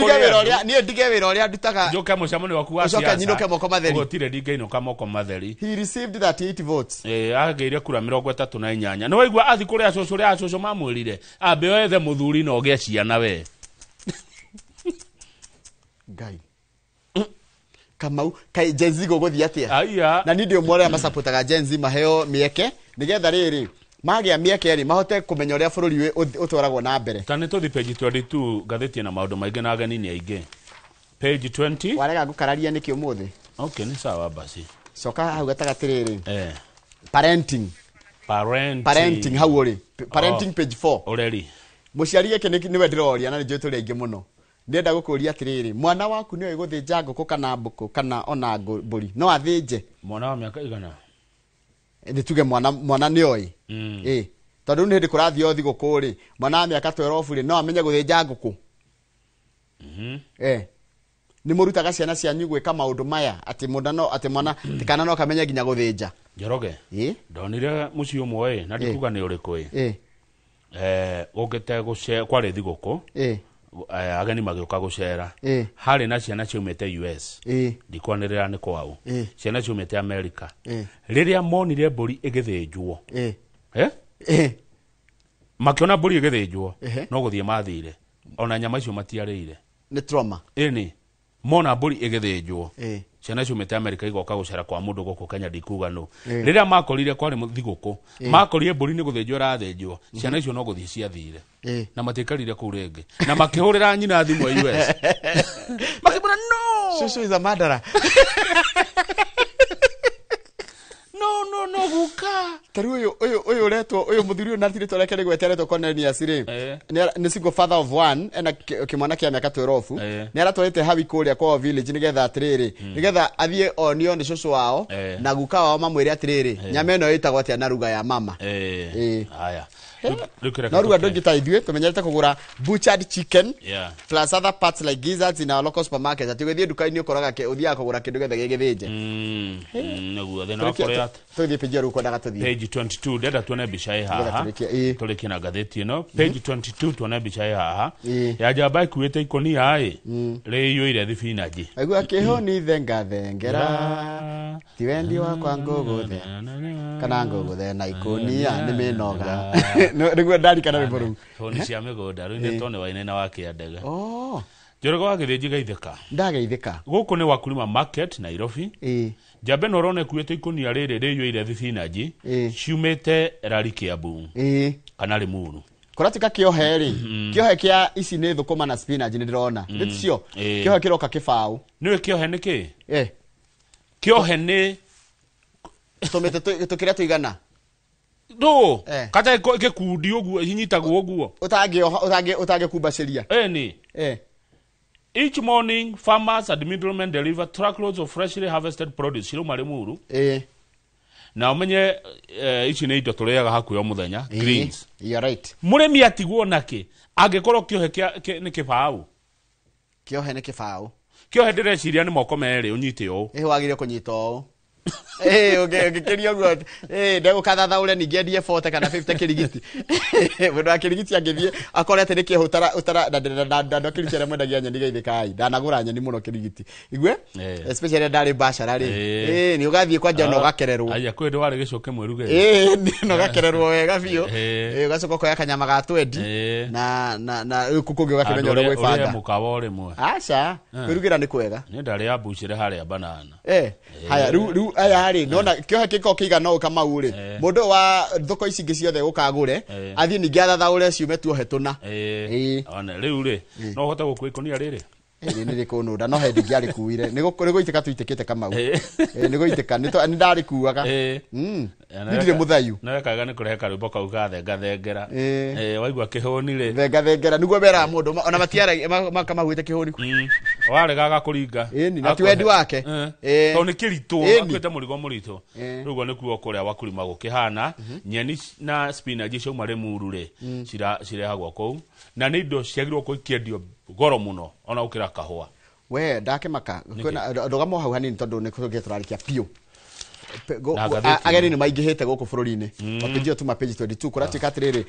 dige wira uria ndutaga njoke mucamani waku wa siasa nyoke moko matheri gotire dige ino kamoko matheri. He received 38 votes ageire kura 38 no waigua athi kuri acoco ria acoco mamwirire ambe wethe muthuri no ge ciana we Guy Kamau kai Gen Z gogothi atia aya na ni ndio mwore amasapotaga Gen Z maheo mieke nigetha riri magia mieke ri mahote kumenya uria bururi utwaragwo na mbere tani tuthi page 22 gatheti na maundu maingi na ageni ni aingi page 20 warega ngukararia niki umuthi okay ni sawa basi soka hau gatagatiriri parenting hau uri parenting page 4 already muciari yake ni we ndiroria na njwe turi aingi muno ndenda gukuria atiriri mwana waku ni guthinja nguku kana mbuku kana ona mburi no athinje mwana wa miaka igana ndi tuge mwana ni oi tondu ni ndi kurathio othi gukuri mwana wa miaka 12 ri no amenye guthinja nguku ni murutaga ciana cianyu gwika maundu maya ati mwana tikana no kamenya ginya guthinja Njoroge ndonire mucio mwe na ndikuga ni uriku ugite guce kwari thiguku ageni magioka gucera hari na ciana ciumite US ndikwanirira ni kwao ciana ciumite America riria monire mburi igithinjwo makiona mburi igithinjwo no guthie mathire ona nyama icio matiarire ni trauma ni mona mburi igithinjwo ciana ciumite America igoka gucera kwa mundu guku Kenya ndikuga no riria makorire kwari muthiguku makorire mburi ni guthinjwo rathinjwo ciana icio no guthie ciathire na matikarire ku ringi na makihurira nyina thimu ya US makibona no shushu is a murderer no guka tari uyu retwo uyu muthuri na tiri tore kere gweteretwo Cornelius ri ni single father of one ena kimwana kia miaka 12 ni aratwarite hawi kuria kwa village nigetha atiriri nigetha athie onio ni shushu wao na guka wao mamwire atiriri nyama eno itagwo atia na ruga ya mama haya no ruga ndongita ithue tumenyerete kugura butchered chicken plus other parts like gizzards in our local supermarket atigethie duka-ini ukoraga uthia kugura kindu gethe gigithinje naguo thina wa korea tuthie page ruko ndaga tuthie page 22 ndenda tuone bica haha tulikina gatheti ino page 22 tuone bica haha ya jamba ikuite ikonia ri yuire thibinaji agua kihoni thengera tiwendi wa kwa nguguthe kana nguguthe na ikonia ni minoga niguo ndari kana riburu honi cia migunda rwine tone waine na wake ndege Njoroge wa githiji gaitheka ndageitheka guku ni wakulima market Nairobi Jambe norone kuete ikonia riri riyuire thibinaji ciumite rari Kiambu kana Limuru kuratika kiohe ri kiohe kia ici ni thukuma na spinach ni ndirona ndicio kiohe kiroka kibau niwe kiohe niki kiohe ni tumete tukiria tuigana do kata ikekundi uguo hinyitagwo uguo utange kubaciria ni each morning farmers and middlemen deliver truckloads of freshly harvested produce shiruma Limuru na umenye ici ni indo turiaga hakuyo muthenya greens you right murimi atigwo naki angikorwo kiohe ni kibau kiohe ndireciria ni moko meri unyite o wagire kunyita o ukikirio guo ndego kathatha ure ningi endie 40 kana 50 kirigiti mundu akirigiti angithie akorete ni kihu utara ndokirichere mwendagia nyeni geithikai ndanagura nyeni muno kirigiti igwe especially ndari bashara ri ni ugathie kwa jana ugakererwo aya kwe ndo wari gicoke mweruge no gakererwo wega biyo ugacoka kwa kanyama ga 20 na kukungi ugakimenya ro gwibanga mukawore mwe acha kwirugira ni kwega ni ndari abucire haria banana haya ru aya hari nona kiohe kiko kiga no kama uri mundu wa thoko ici ngi ciothe gukagure athie ningi athatha ure ciume tuohe tuna ona riu ri no hota gukwikonia riri ni riko nda no hendi ngiari kuire ni goiteka tuitekete kama ni goiteka ni ndari kuaga ndire muthayu na kaga ni kurehe karumbo kau gathengera waigua kihoni ri thengera niguo bera mundu ona matiara makama huite kihoni warega gakuringa na twendi wake to ni kirito akwete murigo murito rugo ni kuo kuria wakulima gukihana nyeni na spinach cio mare muru ri cirehagwo kou na ni indo ciagirwo kuikendio goro muno ona ukira kahua we ndakimaka kwena ndogamo hau hanini tondu ni kuge turarikia pio ageni ni maingihite guku bururi-ini mapejio tu mapage 22 kuratika atiriri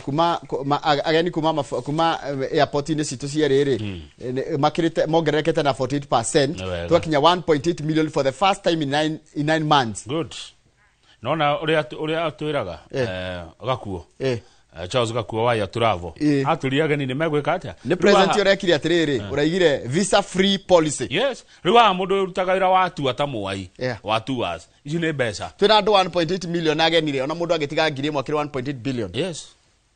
kuma ageni kuma airport-ini citu cieriri makirite mongererekete na 48% twakinya 1.8 million for the first time in 9 months good nona uria twiraga gakuo Charles Gakuo wa ya Turavo aturiaga ni megwika atia ni president urekire atiriri uraigire visa free policy yes riwa mundu rutagaira watu atamuai watu was ici ni mbeca twina andu 1.8 million agenire ona mundu agitiga ngiri mwakire 1.8 billion yes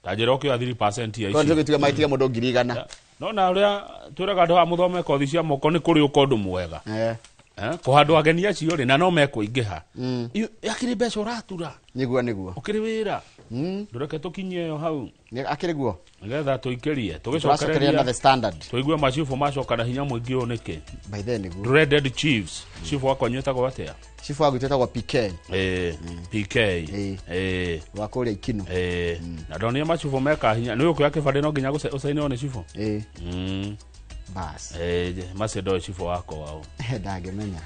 tajero kio 3% ya ici kwa ndio gitiga maitiga mundu ngiri igana nona uria twiraga andu amuthome kothi cia moko ni kuri ukondu mwega kuhandu ageni acio ri na no mekuingiha yakiri mbeca uratura niguo ukiri wira ndureke tukinye yo hau akiriguo ngetha tuikerie tugicokereria na the standard tuigue machifu macokana hinya mwingi unike by then niguo dreaded chiefs chief wako nyeta kwa atia chief wako nyeta kwa PK PK wako ule ikinu na donia machifu meka hinya niyo kwa kibande no nginya usaini one chifu bas macedo chifu wako wao ndagemenya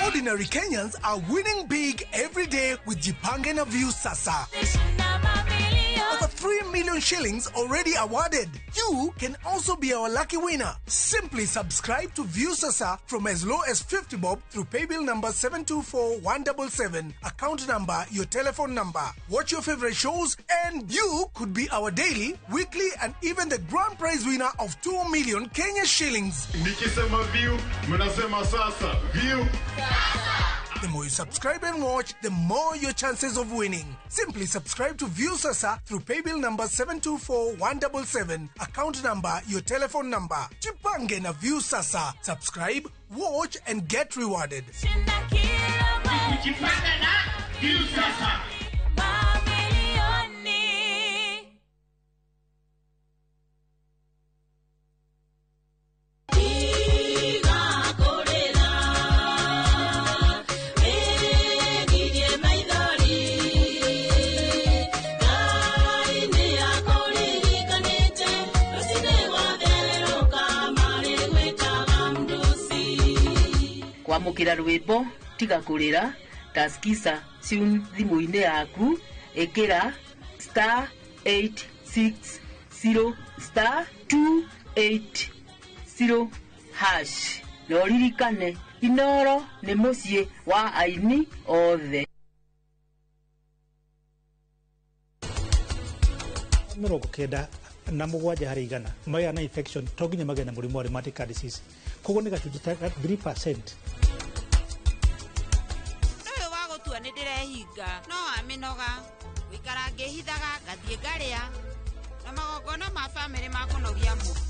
Ordinary Kenyans are winning big every day with Jipange na View Sasa. Over 3 million shillings already awarded. You can also be our lucky winner. Simply subscribe to View Sasa from as low as 50 bob through paybill number 724-177, account number, your telephone number. Watch your favorite shows and you could be our daily, weekly and even the grand prize winner of 2 million Kenya shillings. Nikisema View, mnasema Sasa. View. The more you subscribe and watch, the more your chances of winning. Simply subscribe to View Sasa through paybill number 724-177, account number, your telephone number. Jipange na View Sasa. Subscribe, watch and get rewarded. Jipange na View Sasa. Kwamukira rwimbo tiga kurira taskisa tune thimu-ine yaku ekira *860 *280 hash no ririkane Inoro nĩ mũciĩ wa aini othe. Mirongo kenda na mũgwanja harĩ igana magĩa na infection to nginya magĩa na mũrimũ wa rheumatic heart disease, koguo nĩ gacunjĩ ta 3%. Ũyũ wa gũtua nĩ ndĩrehinga no amĩnoga gũikara ngĩhithaga ngathiĩ ngarĩa na magongona ma bamĩrĩ ma kũnogia mũndũ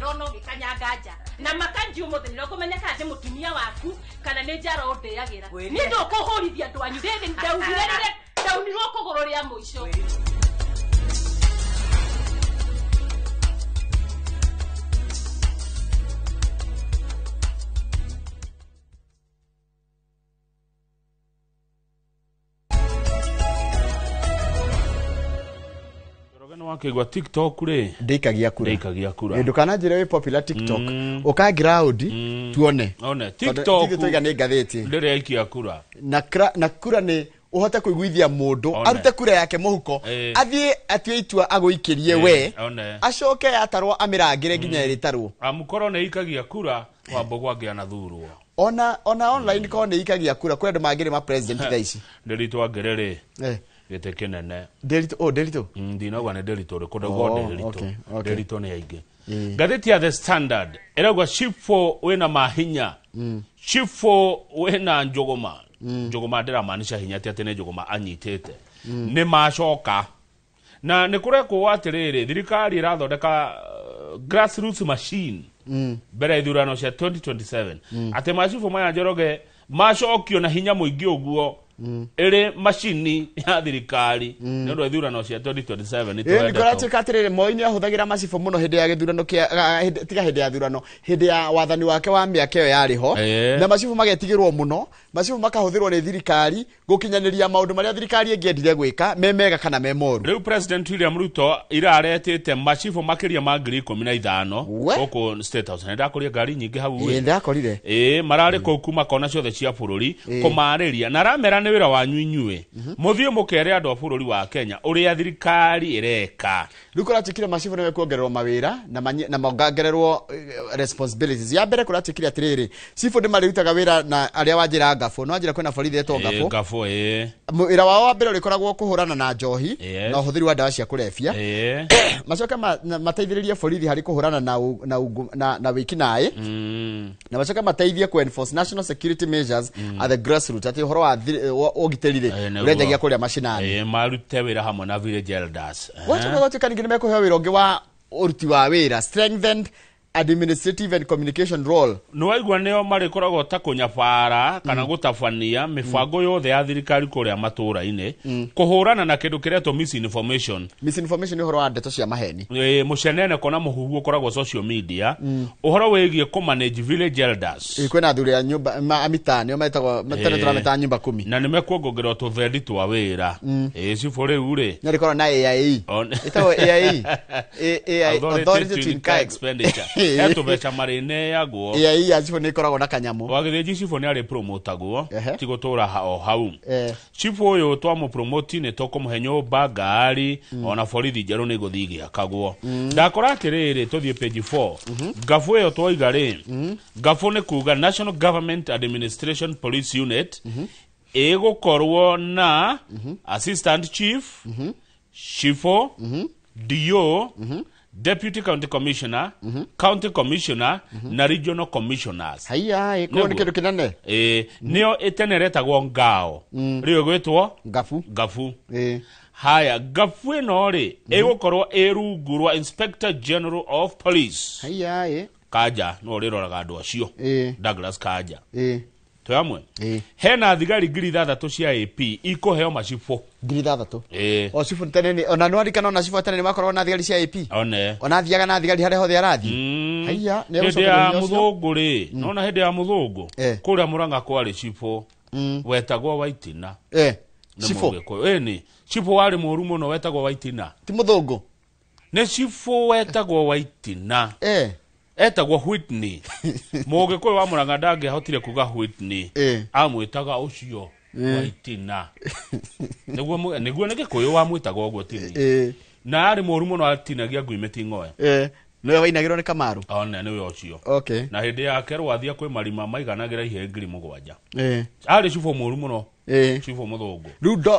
rono gikanyanga nja na makanji umuthi nĩ ũkũmenya kana ndĩ mũtumia waku kana nĩ njara ũndĩagĩra nĩ ndũkũhũrithia andũ anyu ndaunirwo kũgũrũ rĩa mũico. Wakigwa TikTok ri ndikagia kura ndukana njira we popular TikTok uka ground tuone TikTok ni ngatheti ndire aikia kura na kura ni uhote kuiguithia mundu arute kura yake muhuko athie atue itua aguikirie we acoke atarwo amirangire nginya iritarwo amukoro ne ikagia kura wambo gwagia na thurwo ona online ko ne ikagia kura kwa ndo magire ma president thaici ndirito agerere gete kenene delito ndinagwa ne delito rekodago delito ne aige gatheti ya The Standard eragwa shifo wena mahinya shifo wena njogoma njogoma ndira maanisha hinya ati ne njogoma anyitete ne macoka na ne kureko atiriri thirikari irathondeka grassroots machine bere ithurano cia 2027 ati macifu maya njoroge macokio na hinya muingi uguo ere machine ya thirikari ndio ithurano cia 2027 ni korati katirire moini ahuthagira macifu muno hindi ya githurano kia tiga hindi ya thurano hindi ya wathani wake wa miaka yo yari ho na macifu magetigirwo muno macifu makahuthirwo ni thirikari gukinyaniria maundu maria thirikari ingiendire gwika memega kana memoru riu president William Ruto iraretete macifu makiria ma 15 goko State House nda kuria ngari nyingi hau ndakorire marari ko kuma kona ciothe cia bururi kumariria na ramera ni wira wanyu inyue muthie mukere andu a bururi wa Kenya uria thirikari ireka rukuratikire macifu ne kuongererwo mawira na mongererwo responsibilities ya mbere kuratikire atiriri cifu ndimarutaga wira na aria wajira ngafo no wajira kwena borithi eto ngafo ira wao wa mbere ulikoragwo kuhurana na njohi na uhuthiri wa dawa cia kurefia macoka mateithiririe borithi hari kuhurana na wiki nae na macoka mateithie ku enforce national security measures at the grassroots ati horo wa ogiterire urendagia kuria mashinani marute wira hamwe na village elders wacha gote kaningine meko hewa wironge wa uruti wa wira strengthened administrative and communication role no waigua neo marikoragwo ta kunyabara kana gutabania mibango yothe ya thirikari kuria matura-ini kuhurana na kindu kiretwo misinformation ni uhoro wa ndeto cia maheni mucenene kona muhuhu ukoragwo social media uhoro wigie ku manage village elders kwena athuri a nyumba amitani ometagwo turameta nyumba 10 na nimekuongongerwo tuthendi twa wira cibo riu ri nyarikorwo na AIE itawo AIE authority to incur expenditure eto becha marine yagwo AIE cibo ni koragwo na kanyamo wagithiji cibo ni ari promotagwo tigotura hau cibo uyu twa promote ni tokumuhe nyumba ngari ona borithi njeru ni guthigia kagwo ndakora atiriri tuthie page 4 gafu iyo twoiga ri gafu ni kuga National Government Administration Police Unit egukorwo na assistant chief shifo DO Deputy County Commissioner, County Commissioner, na Regional Commissioners. Haya, iko ni kindu kinene. Nio iteneretagwo ngao. Rio gwetwo gafu. Haya, gafu ino ri egukorwo erungurwa Inspector General of Police. Haya, Kaja no riroraga andu acio. Douglas Kaja. Tuyamwe. Hena thigari ngiri 3 cia AP ikuheo macifo. Ngiri 3. O cifu tenene ona no arikana ona cifu tenene makorwo na thigari cia AP. Ona thiaga na thigari hare hothe arathi. Haya, ne ucokereria ya muthungu ri. Nona hende ya muthungu. Kuria Muranga kwari cifo. Wetagwo Waitina. Cifo. Ni cifo wari moru muno wetagwo Waitina. Ti muthungu. Ne cifo wetagwo Waitina. Etagwo Whitney. Moge kwe wa Muranga ndage hotire kuga Whitney. Amwitaga ucio Waitina. Niguo nege koyo wa mwitaga ogwo tini. Na ari moru muno atinagia nguimeti ngoe. No wainagirwo ni Kamaru. Ona ni we ucio. Okay. Na hindi yake rwathia kwe marima maiganagira ihe ngiri 7. Ari cifo moru muno. Cifo muthungu.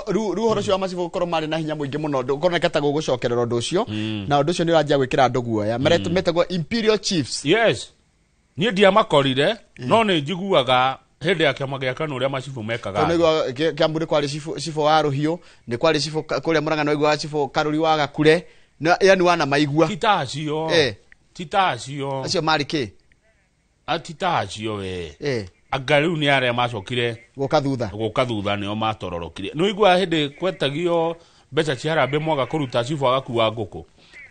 Ru horo cio amacibo korwo mari na hinya muingi muno ndukona katago gucokerera undu ucio na undu ucio ni uranjia gwikira andu guoya metagwo Imperial Chiefs. Yes. Ni ndia makorire no ni njiguaga hindi ya kiama gia Kanu uria macibo mekaga. Niguo Kiamburi kwari cifo wa Ruhio ni kwari cifo kuria Muranga no igwa cifo Karuri wa Gakure na yani wana maigua. Titacio. Titacio. Acio mari ki? Atitacio we. Agariu ni aria macokire guka thutha nio matororokire no igwa hindi kwetagio mbeca cia harambe mwaga kuruta cifu agakuwa nguku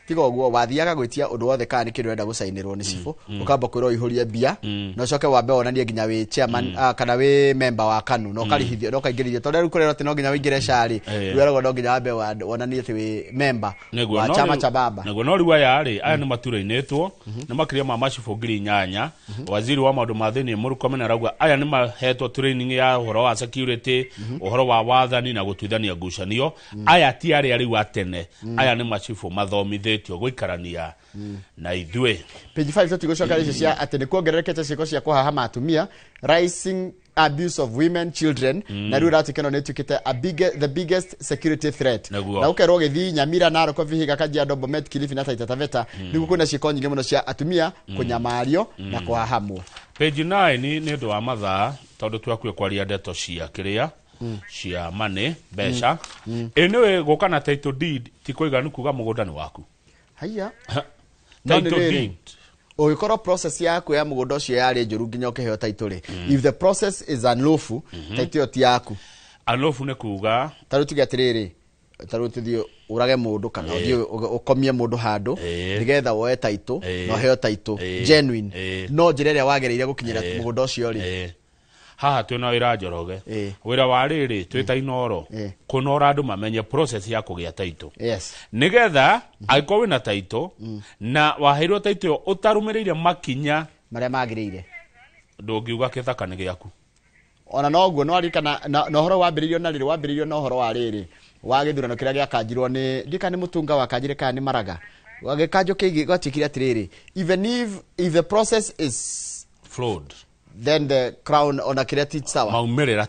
tiga uguo wathiaga gwitia undu wothe kana ni kindu enda gusainirwo ni cifu ukamba kwirwo ihuria bia no coke wambe wonanie nginya wi chairman kana wi member wa Kanu no karihithio no kaingirithio tondu rikurero ati no nginya wingire shari rweragwo no nginya wambe wonanie ati wi member wa chama cha baba nego no riwa yari aya ni maturainetwo ni makiria ma macifu ngiri 8 waziri wa maundu ma thini Murkomen arauga aya ni mahetwo training ya uhoro wa security uhoro wa wathani na gutwithania ngucanio aya ti ari wa tene aya ni macifu mathomithitio guikarania na ithwe page 5 tutigushoka icio cia ati ni kuongererekete ciiko cia kuhahama atumia rising abuse of women children na riu ratikeno ni tukite the biggest security threat na ukerwo githi Nyamira Narok Vihiga Kajiado Bomet Kilifi na Taita Taveta ni kuna ciiko nyingi muno cia atumia kunyamario na kuhahamwo page 9 ni ndu wa mathaa tondu twakue kwaria ndeto cia kiria cia mane besha enewe gukana title deed tikoiganu kuga mugunda ni waku. Haya. Title deed. Oikoro process yaku ya mugunda ucio yari njuru nginya ukiheo title. If the process is unlawful, title ti yaku. Unlawful ne kuga taru tugiatiriri taru tuthio urage mundu kana uthio ukomie mundu handu nigetha woe title no heo title genuine no njirere wagereire gukinyira mugunda ucio ri haha twina wira Njoroge wira wa riri twita Inoro kunora andu mamenye process ya kugia title nigetha aiko wina title na waheirwo title utarumirire makinya maria magirire ndungiuga kithaka ni giaku ona noguo no arikana no horo wambiririo na riri wambiririo no horo wa riri wa githurano kiria giakanjirwo ni ndika ni mutunga wakanjire kana ni Maraga wagekanjo kigi gwatikire atiriri even if the process is flawed then the crown ona kireti sawa maumirira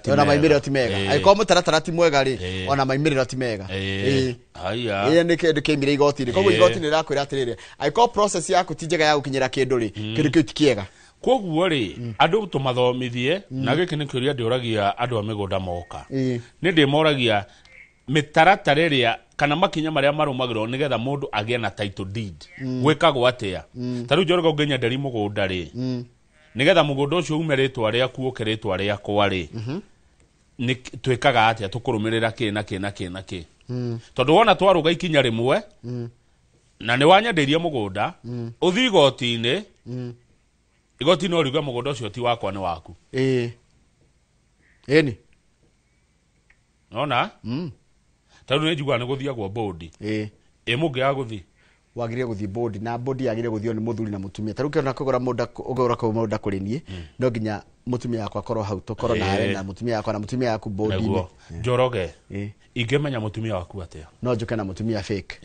ti mega aiko mutaratara ti mwega ri ona maumirira ti mega haya ni kindu kimire igoti ri koguo igoti ni rakwira atiriri aiko process yaku ti njega ya gukinyira kindu ri kindu kiu ti kiega koguo ri andu tumathomithie na giki ni kiuria ndiuragia andu a migunda moka ni ndimoragia mitaratara iria kana makinya maria marumagirwo nigetha mundu agie na title deed gwikagwo atia tariu Njoroge ungenya ndari mugunda ri nigetha mugunda ucio ume ritwa riaku ukiritwa riakwa ri ni twikaga atia tukurumirira ki tondu wona twaruga ikinya rimwe na ni wanyandirie mugunda uthi igoti-ini igoti-ini origa mugunda ucio ti wakwa ni waku eni nona tondu ni njigua ni guthiagwo board mungiaga guthi wagire guthi board na board yagire guthio ni muthuri na mutumia taruke ona kugura munda kuri nie no nginya mutumia yakwa korwo hau tokoro nawe na mutumia yakwa na mutumia yaku board ni Njoroge ingemenya mutumia waku atia no njuke na mutumia fake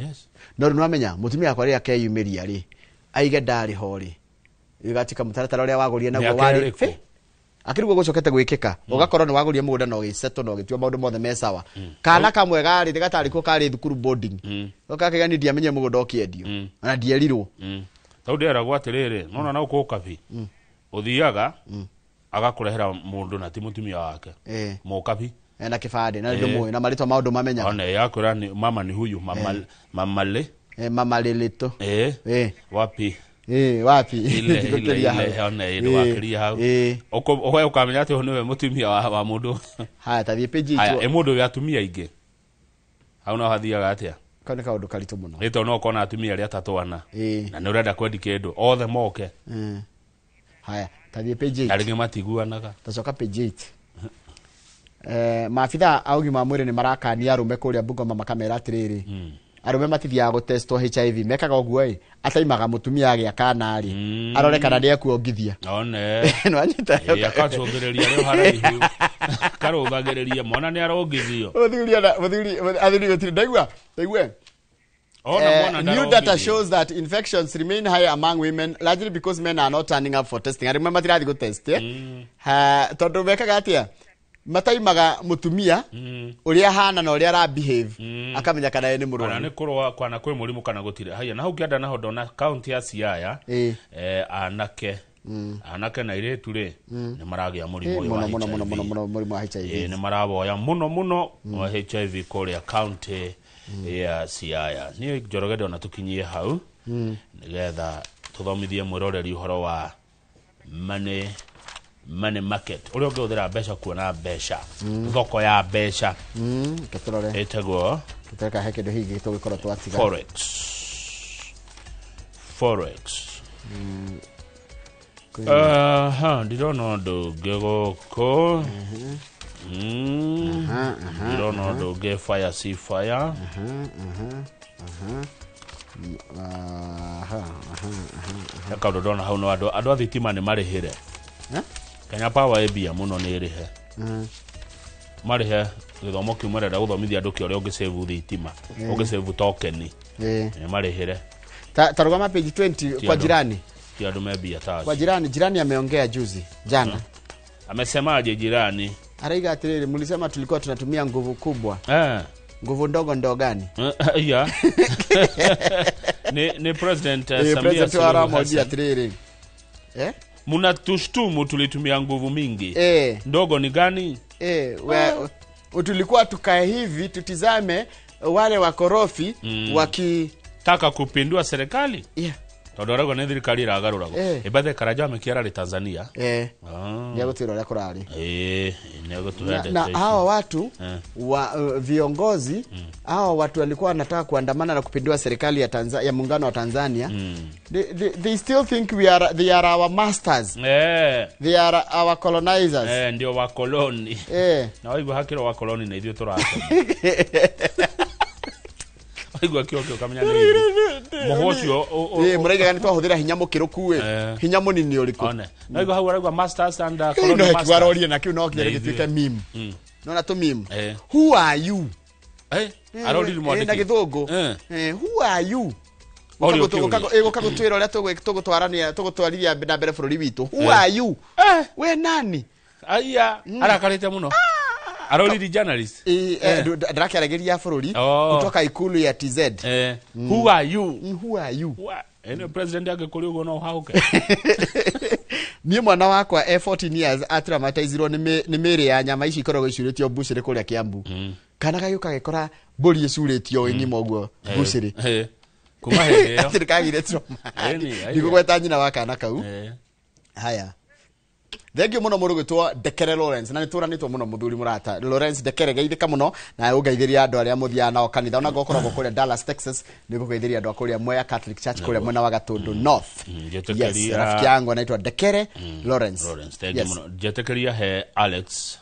no nwamenya mutumia yakwa ri akeyumiria ri aige ndari ho ri igatika mutaratara uria wagurire naguo wari akirigwo gucokete gwikika ugakorwo ni wagurie mugunda no giseto no gitio maundu mothe mesawa kana kamwe gari gatari ko kari thukuru boarding ukakega ni ndiamenye mugunda okiedio na ndierirwo tau ndera gwatiriri nona na ukokabi uthiaga agakurehera mundu na ti mutumia wake mukabi na kibande na ndio na marito maundu mamenya ona yakura ni mama ni huyu mamale mama lelito wapi wapi ile ona ile wakiria hau owe ukamenya ati niwe mutumia wa mundu haya tathie page haya mundu ya atumia ingi hau na hathiaga atia kana kaundu karitu muno rito no kona atumia aria tatwana na ni urenda kwendi kindu othe moke haya tathie page 8 aringe matiguanaga tacoka page 8 maafitha augi mamwire ni marakania arume kuria Bungoma makamera atiriri arume matithia gutestwo HIV mekaga uguo ataimaga mutumia agia kana ari arore kana ndi akuongithia one no anyita yakacungereria rero haraihu karugagiriria mona ni arongithio muthuri gutiri ndaigua new data shows that infections remain high among women largely because men are not turning up for testing. I remember tirathi go test tondu mekaga atia mataimaga mutumia uria hana na uria ra behave akamenya kana ni murwaru kana ni kurwa kwana kwe murimu kana gutire haya na hau kianda na hodona county ya Siaya anake na iretu ri ni maragia murimu wa murimu wa HIV ni maraboya muno wa HIV kuria county ya Siaya ni Njoroge ona tukinyie hau nigetha tuthomithie mwiroreri uhoro wa money market urio ngeothera mbeca kuona mbeca thoko ya mbeca ketorore etagwo tuteka heke ndo higi tugikora twatiga forex ndirona ndo ngegoko ndirona ndo nge fire see fire kaundu ndona hau no andu a thitima ni marihire Kenya Power ebia muno ni rihe marihe githomo kiumerera guthomithia andu kiore ungisave thitima ungisave token ni marihire tarugama page 20 kwa jirani ya ndo mebia taji kwa jirani ameongea juzi jana amesemaje jirani araiga atiriri mlisema tulikuwa tunatumia nguvu kubwa nguvu ndogo gani ya ni president Samia Suluhu Hassan munatushtumu tulitumia nguvu mingi ndogo ni gani tulikuwa tukae hivi tutizame wale wakorofi wakitaka kupindua serikali todorego ni thirikari iragarurago ibadhe karaja mekiara ri Tanzania ya gutiro la kurari ni gutuende na hawa watu wa viongozi hawa watu walikuwa wanataka kuandamana na kupindua serikali ya Tanzania ya muungano wa Tanzania they still think they are our masters they are our colonizers ndio wa koloni na waibu hakiro wa koloni na ithio turaka aigwa kio kamenya ni mohocio muraiga gani twahuthira hinya mukiruku hinya munini uriku na aigwa hau araigwa masters and colony masters waroria na kiu no kire gituike meme no na to meme who are you arori mwandiki na githungu who are you ukagutwira uria tugutwarithia na mbere bururi witu who are you we nani aya arakarite muno arori journalist ndarakiarageria bururi kutoka ikulu ya TZ who are you who are you ene president yake kuri ugo no hauke niĩ mwana wakwa 14 years atraumatizeirwo nĩ mĩrĩ ya nyama ici ikoragwo icurĩtio mbucĩrĩ kũrĩa Kiambu kana gagĩũka gĩkora mbũri ĩcurĩtio ng'ima ũguo mbucĩrĩ kuma hĩndĩ ĩyo atĩ nĩkagire trauma ndigũgweta nyina wa kana kau haya thengio muno mũndũ gwĩtwo Dekere Lawrence na nĩtũranĩtwo mũno mũthuri mũrata Lawrence Dekere geithĩka mũno na ũngeithĩria andũ arĩa mũthiaga nao kanitha ona ngũkoragwo kũrĩa Dallas Texas nĩgũgeithĩria andũ akũrĩa Mwea Catholic Church kũrĩa mwena wa Gatũndũ North yes rafiki yangu anaitwa Dekere Lawrence njetekeria he Alex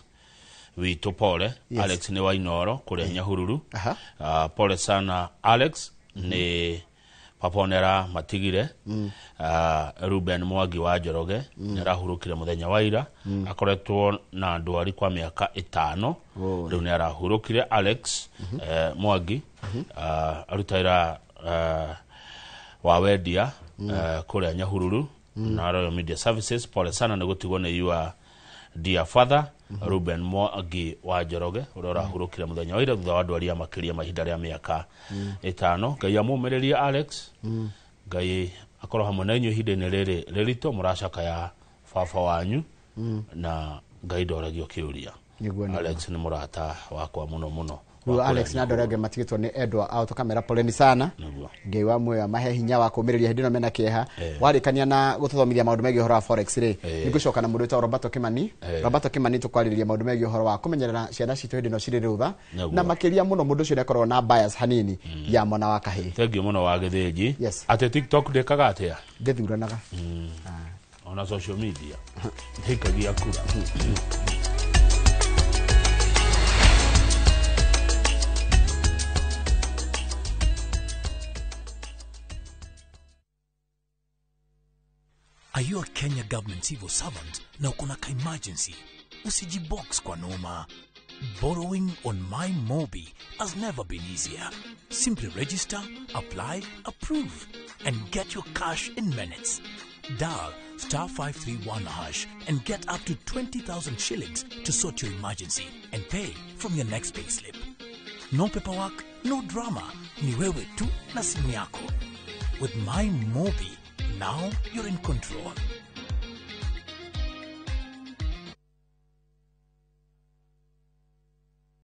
witũ pole Alex nĩ wa Inoro kũrĩa Nyahururu pole sana Alex nĩ Paponera matigire Ruben Mwangi wa Njoroge nĩarahurũkire mũthenya wa ira akoretwo na ndwari kwa mĩaka 5 rĩu nĩarahurũkire Alex Mwangi arutaira wa wendia kũrĩa Nyahururu na Royal Media Services pole sana nĩ gũtigwo nĩ your dear father Ruben Mwangi wa Njoroge ũrĩa ũrahurũkire mũthenya wa ira thutha wa ndwari ya makĩria mahinda rĩa mĩaka 5 Ngai amũmĩrĩrie Alex Ngai akorwo hamwe na inyuĩ ihinda-inĩ rĩrĩ rĩritũ mũracakaya baba wanyu na Ngai ndoragio kĩũria Alex nĩ mũrata wakwa mũno mũno Alex na ndorage matigĩtwo nĩ Edwa auto kamera poleni sana Ngai wa muoyo mahe hinya wa kũmĩrĩria hĩndĩ ĩno mena kĩeha warĩkania na gũtũthomithia maũndũ megiĩ ũhoro wa forex rĩ nĩngũcoka na mũndũ wĩtagwo Roberto Kimani tũkwarĩrĩria maũndũ megiĩ ũhoro wa kũmenyerera ciana citũ hĩndĩ ĩno cirĩ rũtha na makĩria mũno mũndũ ũcio nĩakoragwo na bias hanini ya mwana wa kahĩĩ thengio mũno wa gĩthĩnji atĩ TikTok ndĩkaga atĩa ndĩthuranaga ona social media ndĩkagia kura Are you a Kenya government civil servant na uko na emergency? Usijibox kwa noma. Borrowing on MyMobi has never been easier. Simply register, apply, approve, and get your cash in minutes. Dial *531# and get up to 20,000 shillings to sort your emergency and pay from your next payslip. No paperwork, no drama. Ni wewe tu na simu yako. With MyMobi, now you're in control.